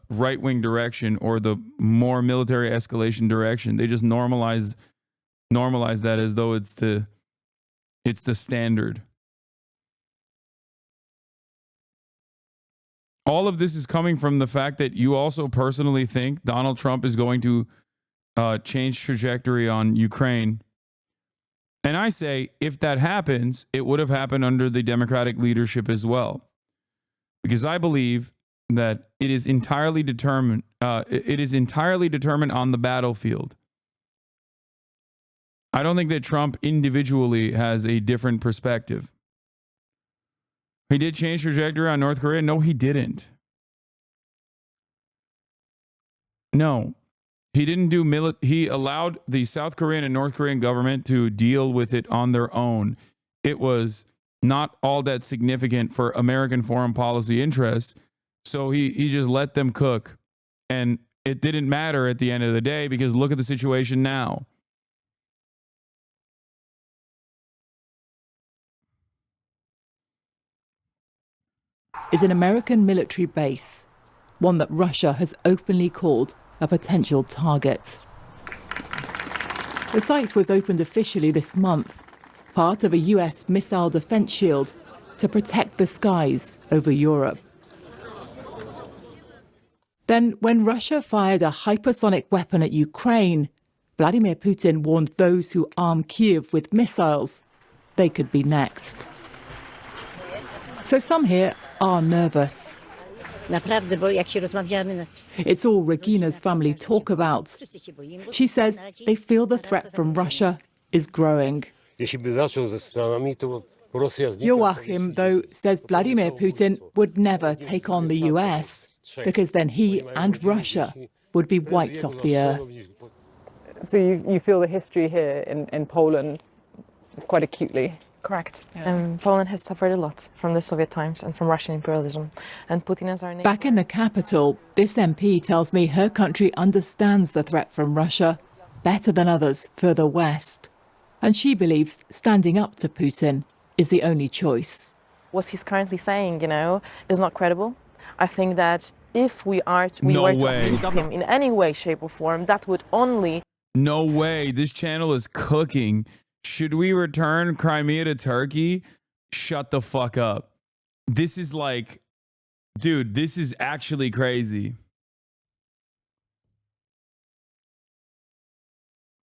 right-wing direction or the more military escalation direction. They just normalize that as though it's the standard. All of this is coming from the fact that you also personally think Donald Trump is going to change trajectory on Ukraine. And I say, if that happens, it would have happened under the Democratic leadership as well. Because I believe that it is entirely determined on the battlefield. I don't think that Trump individually has a different perspective. He did change trajectory on North Korea. No, he didn't. No, he didn't do he allowed the South Korean and North Korean government to deal with it on their own. It was not all that significant for American foreign policy interests. So he just let them cook. And it didn't matter at the end of the day because look at the situation now. Is an American military base, one that Russia has openly called a potential target. The site was opened officially this month, part of a US missile defense shield to protect the skies over Europe. Then, when Russia fired a hypersonic weapon at Ukraine, Vladimir Putin warned those who arm Kyiv with missiles they could be next. So some here are nervous. It's all Regina's family talk about. She says they feel the threat from Russia is growing. Joachim, though, says Vladimir Putin would never take on the US, because then he and Russia would be wiped off the earth. So you feel the history here in Poland quite acutely? Correct. Yeah. Poland has suffered a lot from the Soviet times and from Russian imperialism. And Putin is our neighbor. Back in the capital, this MP tells me her country understands the threat from Russia better than others further west. And she believes standing up to Putin is the only choice. What he's currently saying, is not credible. I think that if we were to appease him in any way, shape or form, that would only... No way. This channel is cooking. Should we return Crimea to Turkey? Shut the fuck up. This is like, dude, this is actually crazy.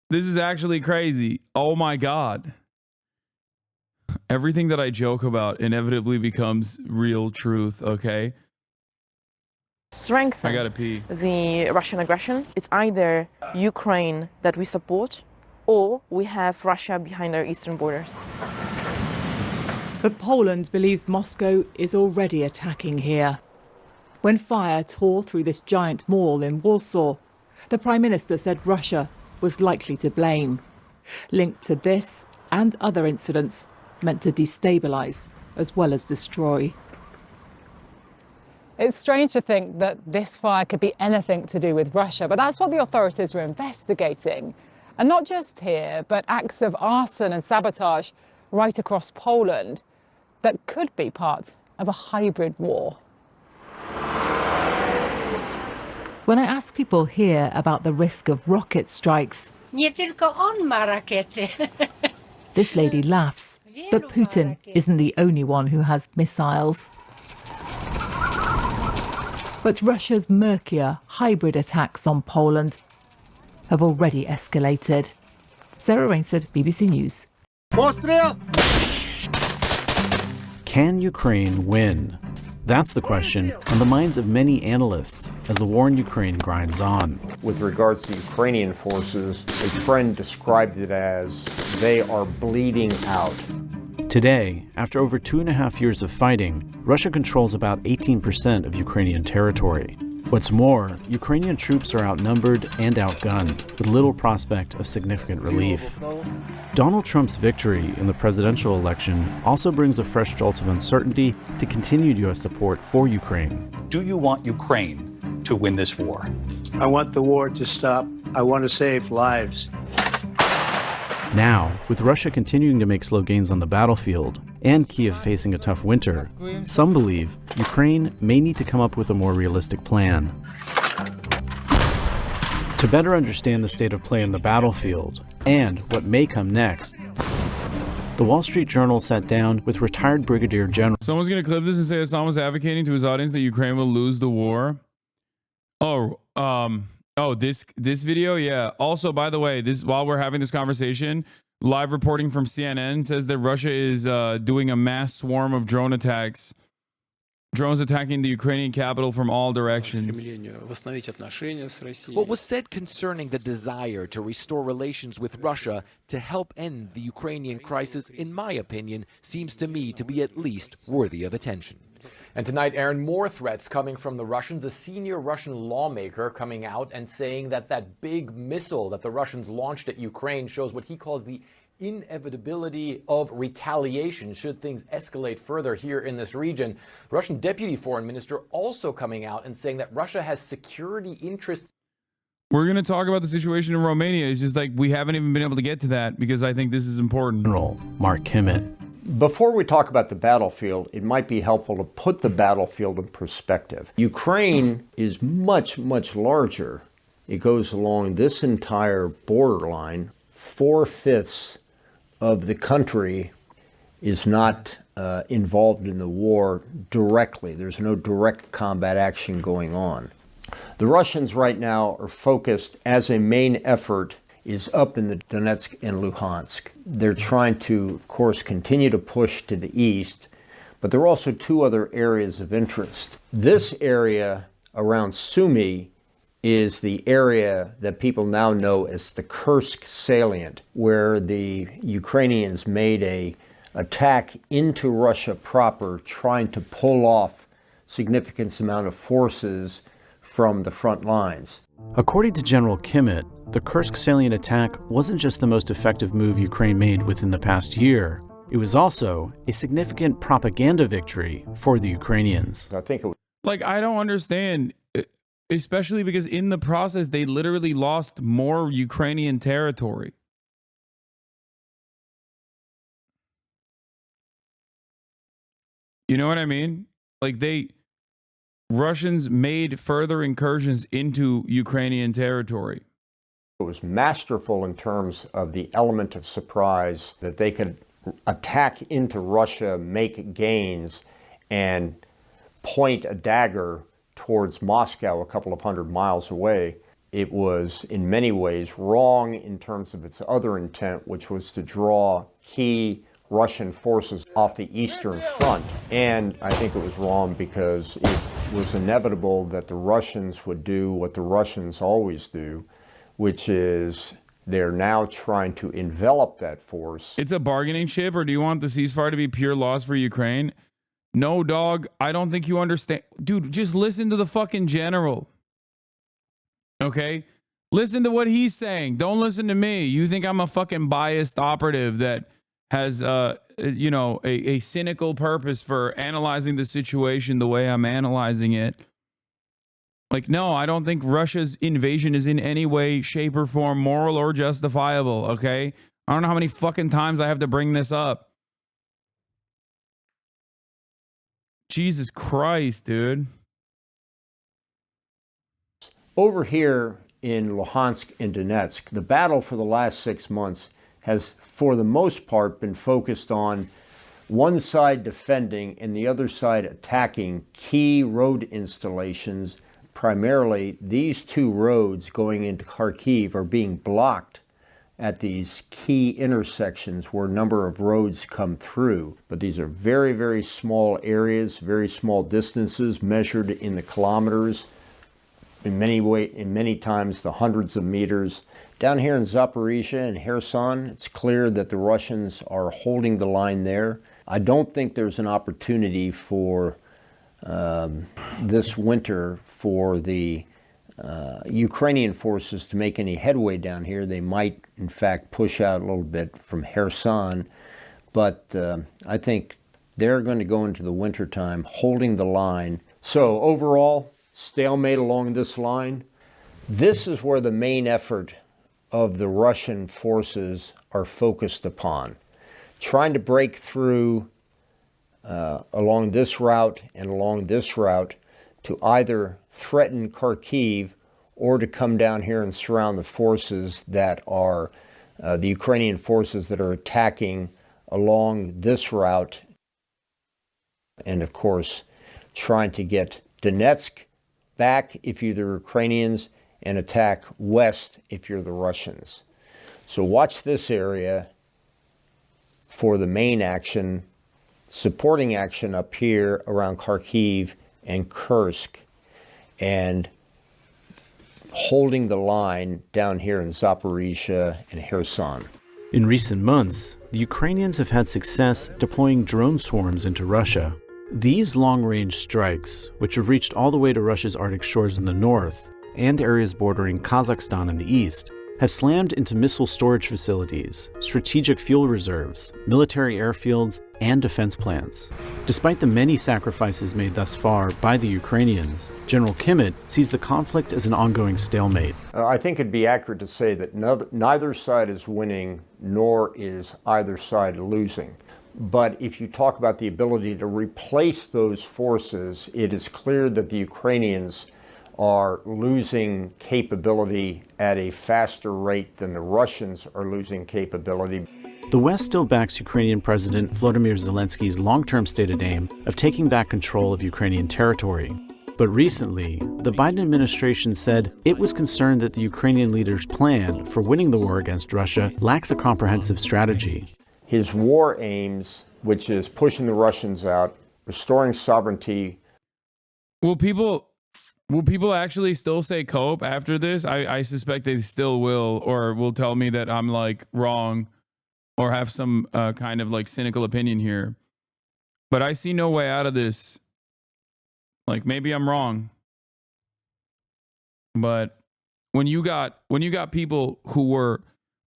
This is actually crazy. Oh my God. Everything that I joke about inevitably becomes real truth, okay? Strengthen I gotta pee. The Russian aggression. It's either Ukraine that we support, or we have Russia behind our eastern borders. But Poland believes Moscow is already attacking here. When fire tore through this giant mall in Warsaw, the Prime Minister said Russia was likely to blame. Linked to this and other incidents meant to destabilise as well as destroy. It's strange to think that this fire could be anything to do with Russia, but that's what the authorities were investigating. And not just here, but acts of arson and sabotage right across Poland that could be part of a hybrid war. When I ask people here about the risk of rocket strikes, Nie tylko on ma rakiety. this lady laughs that Putin isn't the only one who has missiles. But Russia's murkier hybrid attacks on Poland have already escalated. Sarah Rainsford, BBC News. Can Ukraine win? That's the question on the minds of many analysts as the war in Ukraine grinds on. With regards to Ukrainian forces, a friend described it as they are bleeding out. Today, after over 2.5 years of fighting, Russia controls about 18% of Ukrainian territory. What's more, Ukrainian troops are outnumbered and outgunned, with little prospect of significant relief. Donald Trump's victory in the presidential election also brings a fresh jolt of uncertainty to continued U.S. support for Ukraine. Do you want Ukraine to win this war? I want the war to stop. I want to save lives. Now, with Russia continuing to make slow gains on the battlefield and Kyiv facing a tough winter, some believe Ukraine may need to come up with a more realistic plan. To better understand the state of play on the battlefield and what may come next, the Wall Street Journal sat down with retired Brigadier General. Someone's going to clip this and say Hassan was advocating to his audience that Ukraine will lose the war. This video, yeah. Also, by the way, this while we're having this conversation, live reporting from CNN says that Russia is doing a mass swarm of drone attacks Drones attacking the Ukrainian capital from all directions. What was said concerning the desire to restore relations with Russia to help end the Ukrainian crisis, in my opinion, seems to me to be at least worthy of attention. And tonight, Aaron, more threats coming from the Russians. A senior Russian lawmaker coming out and saying that that big missile that the Russians launched at Ukraine shows what he calls the inevitability of retaliation should things escalate further here in this region. Russian Deputy Foreign Minister also coming out and saying that Russia has security interests. We're going to talk about the situation in Romania. It's just like we haven't even been able to get to that because I think this is important. General Mark Kimmett. Before we talk about the battlefield, it might be helpful to put the battlefield in perspective. Ukraine is much, much larger. It goes along this entire borderline. 4/5 of the country is not involved in the war directly. There's no direct combat action going on. The Russians right now are focused, as a main effort, is up in the Donetsk and Luhansk. They're trying to, of course, continue to push to the east, but there are also two other areas of interest. This area around Sumy is the area that people now know as the Kursk salient, where the Ukrainians made an attack into Russia proper, trying to pull off significant amount of forces from the front lines. According to General Kimmett, the Kursk salient attack wasn't just the most effective move Ukraine made within the past year. It was also a significant propaganda victory for the Ukrainians. I think it was like, I don't understand, especially because in the process, they literally lost more Ukrainian territory. You know what I mean? Like Russians made further incursions into Ukrainian territory. It was masterful in terms of the element of surprise that they could attack into Russia, make gains, and point a dagger towards Moscow a couple of hundred miles away. It was in many ways wrong in terms of its other intent, which was to draw key Russian forces off the Eastern Front. And I think it was wrong because it was inevitable that the Russians would do what the Russians always do, which is they're now trying to envelop that force. It's a bargaining chip, or do you want the ceasefire to be pure loss for Ukraine? No, dog, I don't think you understand. Dude, just listen to the fucking general. Okay? Listen to what he's saying. Don't listen to me. You think I'm a fucking biased operative that has, a cynical purpose for analyzing the situation the way I'm analyzing it. Like, no, I don't think Russia's invasion is in any way, shape, or form moral or justifiable, okay? I don't know how many fucking times I have to bring this up. Jesus Christ, dude. Over here in Luhansk and Donetsk, the battle for the last 6 months has, for the most part, been focused on one side defending and the other side attacking key road installations. Primarily, these two roads going into Kharkiv are being blocked at these key intersections where a number of roads come through. But these are very, very small areas, very small distances measured in the kilometers, in many times the hundreds of meters. Down here in Zaporizhia and Kherson, it's clear that the Russians are holding the line there. I don't think there's an opportunity for this winter for the Ukrainian forces to make any headway down here. They might, in fact, push out a little bit from Kherson, but I think they're going to go into the wintertime holding the line. So overall, stalemate along this line. This is where the main effort of the Russian forces are focused upon, trying to break through along this route and along this route to either threaten Kharkiv or to come down here and surround the forces that are, the Ukrainian forces that are attacking along this route, and of course trying to get Donetsk back if you're the Ukrainians and attack west if you're the Russians. So watch this area for the main action supporting action up here around Kharkiv and Kursk, and holding the line down here in Zaporizhia and Kherson. In recent months, the Ukrainians have had success deploying drone swarms into Russia. These long-range strikes, which have reached all the way to Russia's Arctic shores in the north and areas bordering Kazakhstan in the east, have slammed into missile storage facilities, strategic fuel reserves, military airfields, and defense plants. Despite the many sacrifices made thus far by the Ukrainians, General Kimmett sees the conflict as an ongoing stalemate. I think it'd be accurate to say that neither side is winning, nor is either side losing. But if you talk about the ability to replace those forces, it is clear that the Ukrainians are losing capability at a faster rate than the Russians are losing capability. The West still backs Ukrainian President Volodymyr Zelensky's long-term stated aim of taking back control of Ukrainian territory. But recently, the Biden administration said it was concerned that the Ukrainian leader's plan for winning the war against Russia lacks a comprehensive strategy. His war aims, which is pushing the Russians out, restoring sovereignty. Will people actually still say cope after this? I suspect they still will, or will tell me that I'm like wrong or have some kind of like cynical opinion here. But I see no way out of this. Like, maybe I'm wrong. But when you got people who were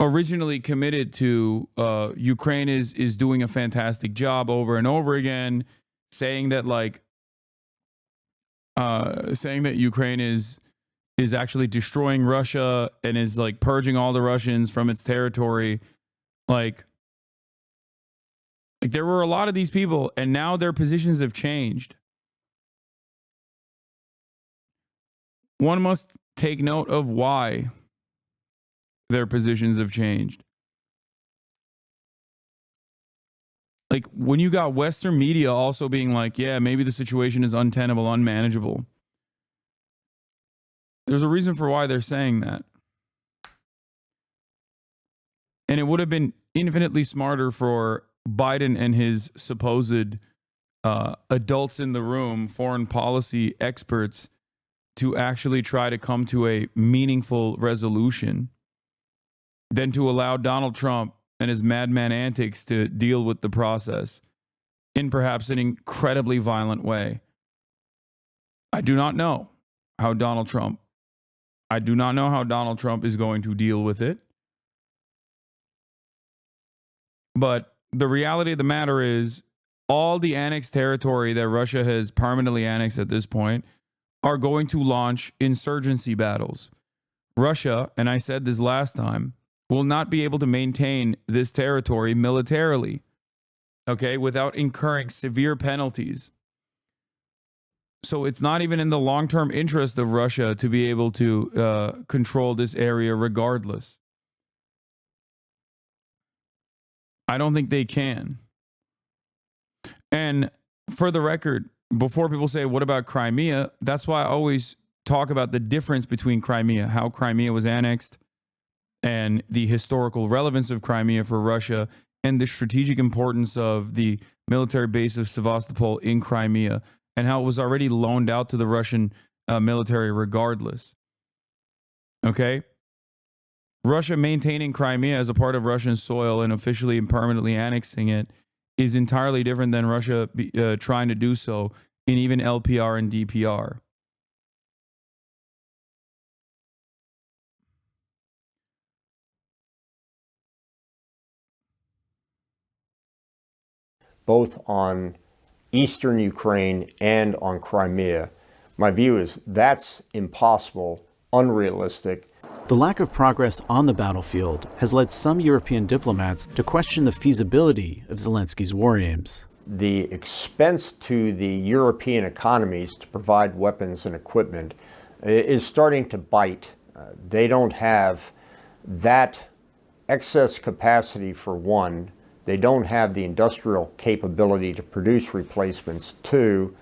originally committed to Ukraine is doing a fantastic job over and over again, saying that Ukraine is actually destroying Russia and is like purging all the Russians from its territory, like there were a lot of these people, and now their positions have changed. One must take note of why their positions have changed. Like, when you got Western media also being like, yeah, maybe the situation is untenable, unmanageable. There's a reason for why they're saying that. And it would have been infinitely smarter for Biden and his supposed adults in the room, foreign policy experts, to actually try to come to a meaningful resolution than to allow Donald Trump and his madman antics to deal with the process in perhaps an incredibly violent way. I do not know how Donald Trump is going to deal with it. But the reality of the matter is, all the annexed territory that Russia has permanently annexed at this point are going to launch insurgency battles. Russia, and I said this last time, will not be able to maintain this territory militarily, okay, without incurring severe penalties. So it's not even in the long-term interest of Russia to be able to control this area regardless. I don't think they can. And for the record, before people say, what about Crimea? That's why I always talk about the difference between Crimea, how Crimea was annexed, and the historical relevance of Crimea for Russia, and the strategic importance of the military base of Sevastopol in Crimea, and how it was already loaned out to the Russian military regardless. Okay? Russia maintaining Crimea as a part of Russian soil and officially and permanently annexing it is entirely different than Russia trying to do so in even LPR and DPR. Both on eastern Ukraine and on Crimea. My view is that's impossible, unrealistic. The lack of progress on the battlefield has led some European diplomats to question the feasibility of Zelensky's war aims. The expense to the European economies to provide weapons and equipment is starting to bite. They don't have that excess capacity, for one. They don't have the industrial capability to produce replacements, two.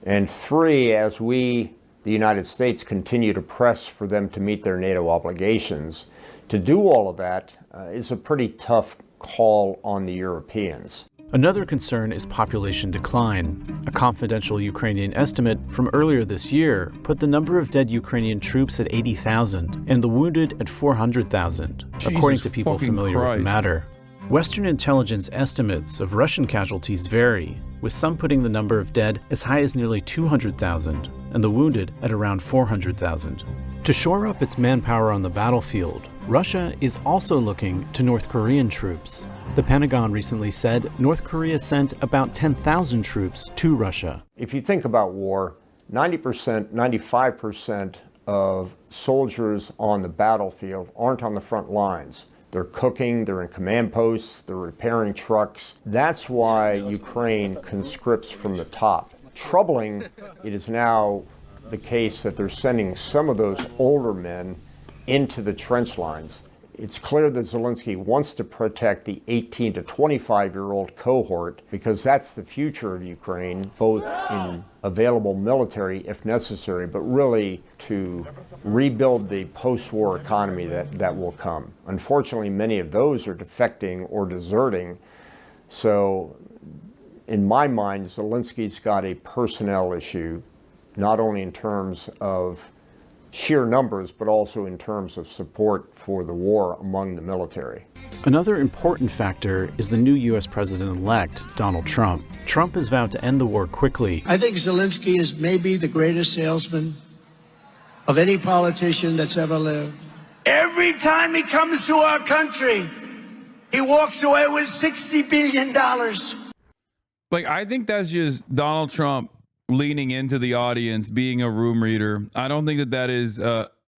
And three, as we, the United States, continue to press for them to meet their NATO obligations, to do all of that is a pretty tough call on the Europeans. Another concern is population decline. A confidential Ukrainian estimate from earlier this year put the number of dead Ukrainian troops at 80,000 and the wounded at 400,000, according to people familiar with the matter. Western intelligence estimates of Russian casualties vary, with some putting the number of dead as high as nearly 200,000 and the wounded at around 400,000. To shore up its manpower on the battlefield, Russia is also looking to North Korean troops. The Pentagon recently said North Korea sent about 10,000 troops to Russia. If you think about war, 90%, 95% of soldiers on the battlefield aren't on the front lines. They're cooking, they're in command posts, they're repairing trucks. That's why Ukraine conscripts from the top. Troubling, it is now the case that they're sending some of those older men into the trench lines. It's clear that Zelensky wants to protect the 18 to 25-year-old cohort because that's the future of Ukraine, both in available military if necessary, but really to rebuild the post-war economy that will come. Unfortunately, many of those are defecting or deserting. So in my mind, Zelensky's got a personnel issue, not only in terms of sheer numbers, but also in terms of support for the war among the military. Another important factor is the new U.S. president-elect, Donald Trump. Trump has vowed to end the war quickly. I think Zelensky is maybe the greatest salesman of any politician that's ever lived. Every time he comes to our country, he walks away with $60 billion. Like, I think that's just Donald Trump leaning into the audience, being a room reader. I don't think that is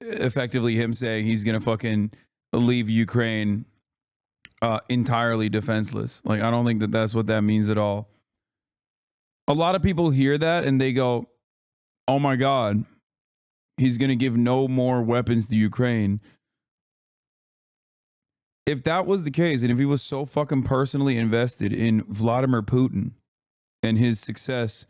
effectively him saying he's going to fucking leave Ukraine entirely defenseless. Like, I don't think that that's what that means at all. A lot of people hear that and they go, oh my God, he's going to give no more weapons to Ukraine. If that was the case, and if he was so fucking personally invested in Vladimir Putin and his success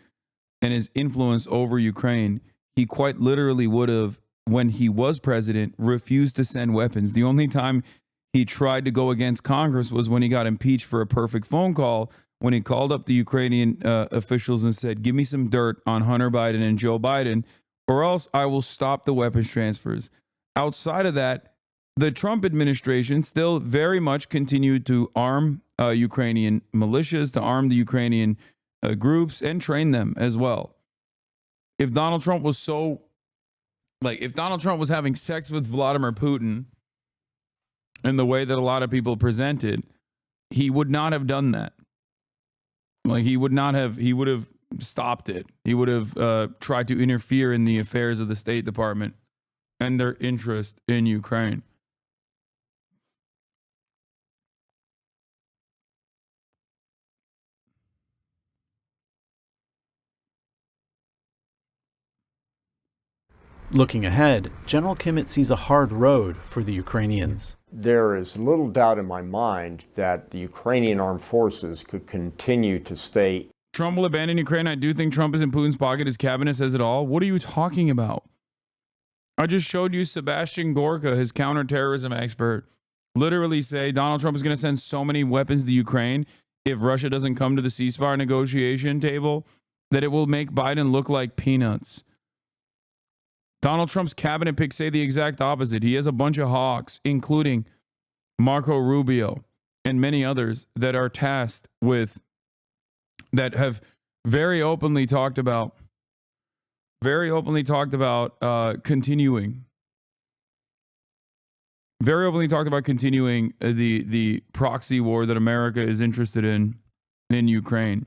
and his influence over Ukraine, he quite literally would have, when he was president, refused to send weapons. The only time he tried to go against Congress was when he got impeached for a perfect phone call, when he called up the Ukrainian officials and said, give me some dirt on Hunter Biden and Joe Biden, or else I will stop the weapons transfers. Outside of that, the Trump administration still very much continued to arm Ukrainian militias, to arm the Ukrainian groups and train them as well. If Donald Trump was if Donald Trump was having sex with Vladimir Putin in the way that a lot of people presented, he would not have done that. Like, he would have stopped it. He would have tried to interfere in the affairs of the State Department and their interest in Ukraine. Looking ahead, General Kimmett sees a hard road for the Ukrainians. There is little doubt in my mind that the Ukrainian armed forces could continue to stay. Trump will abandon Ukraine. I do think Trump is in Putin's pocket. His cabinet says it all. What are you talking about? I just showed you Sebastian Gorka, his counterterrorism expert, literally say Donald Trump is going to send so many weapons to Ukraine if Russia doesn't come to the ceasefire negotiation table that it will make Biden look like peanuts. Donald Trump's cabinet picks say the exact opposite. He has a bunch of hawks, including Marco Rubio and many others that are tasked with, that have very openly talked about continuing the proxy war that America is interested in Ukraine.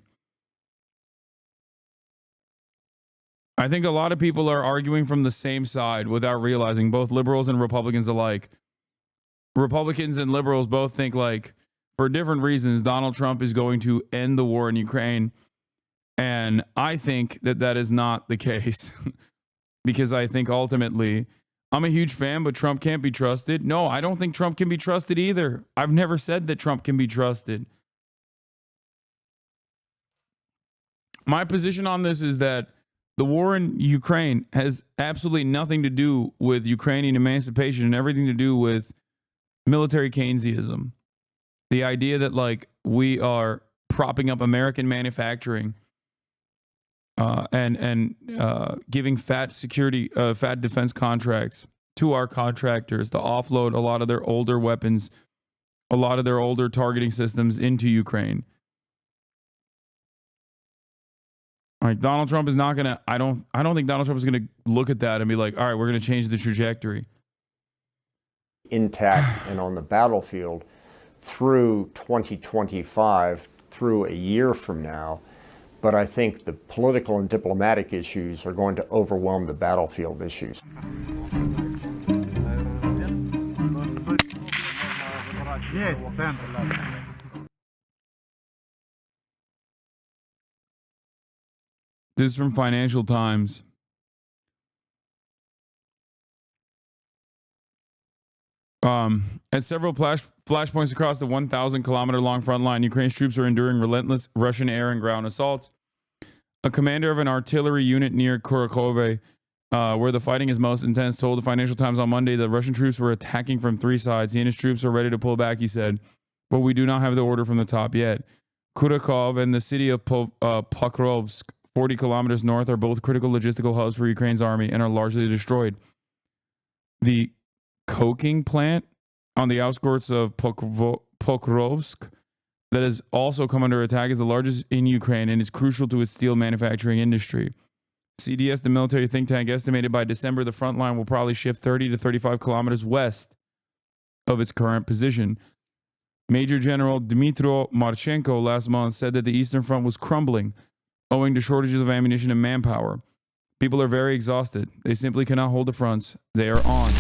I think a lot of people are arguing from the same side without realizing, both liberals and Republicans alike. Republicans and liberals both think, like, for different reasons, Donald Trump is going to end the war in Ukraine. And I think that is not the case because I think ultimately, I'm a huge fan, but Trump can't be trusted. No, I don't think Trump can be trusted either. I've never said that Trump can be trusted. My position on this is that the war in Ukraine has absolutely nothing to do with Ukrainian emancipation and everything to do with military Keynesianism. The idea that, like, we are propping up American manufacturing and giving fat defense contracts to our contractors to offload a lot of their older weapons, a lot of their older targeting systems into Ukraine. Like Donald Trump is not gonna. I don't think Donald Trump is gonna look at that and be like, all right, we're gonna change the trajectory. Intact and on the battlefield through 2025, through a year from now. But I think the political and diplomatic issues are going to overwhelm the battlefield issues. This is from Financial Times. At several flashpoints across the 1,000-kilometer-long front line, Ukraine's troops are enduring relentless Russian air and ground assaults. A commander of an artillery unit near Kurakhove, where the fighting is most intense, told the Financial Times on Monday that Russian troops were attacking from three sides. He and his troops are ready to pull back, he said, but we do not have the order from the top yet. Kurakhove and the city of Pokrovsk, 40 kilometers north, are both critical logistical hubs for Ukraine's army and are largely destroyed. The coking plant on the outskirts of Pokrovsk that has also come under attack is the largest in Ukraine and is crucial to its steel manufacturing industry. CDS, the military think tank, estimated by December the front line will probably shift 30 to 35 kilometers west of its current position. Major General Dmytro Marchenko last month said that the Eastern Front was crumbling owing to shortages of ammunition and manpower. People are very exhausted. They simply cannot hold the fronts they are on.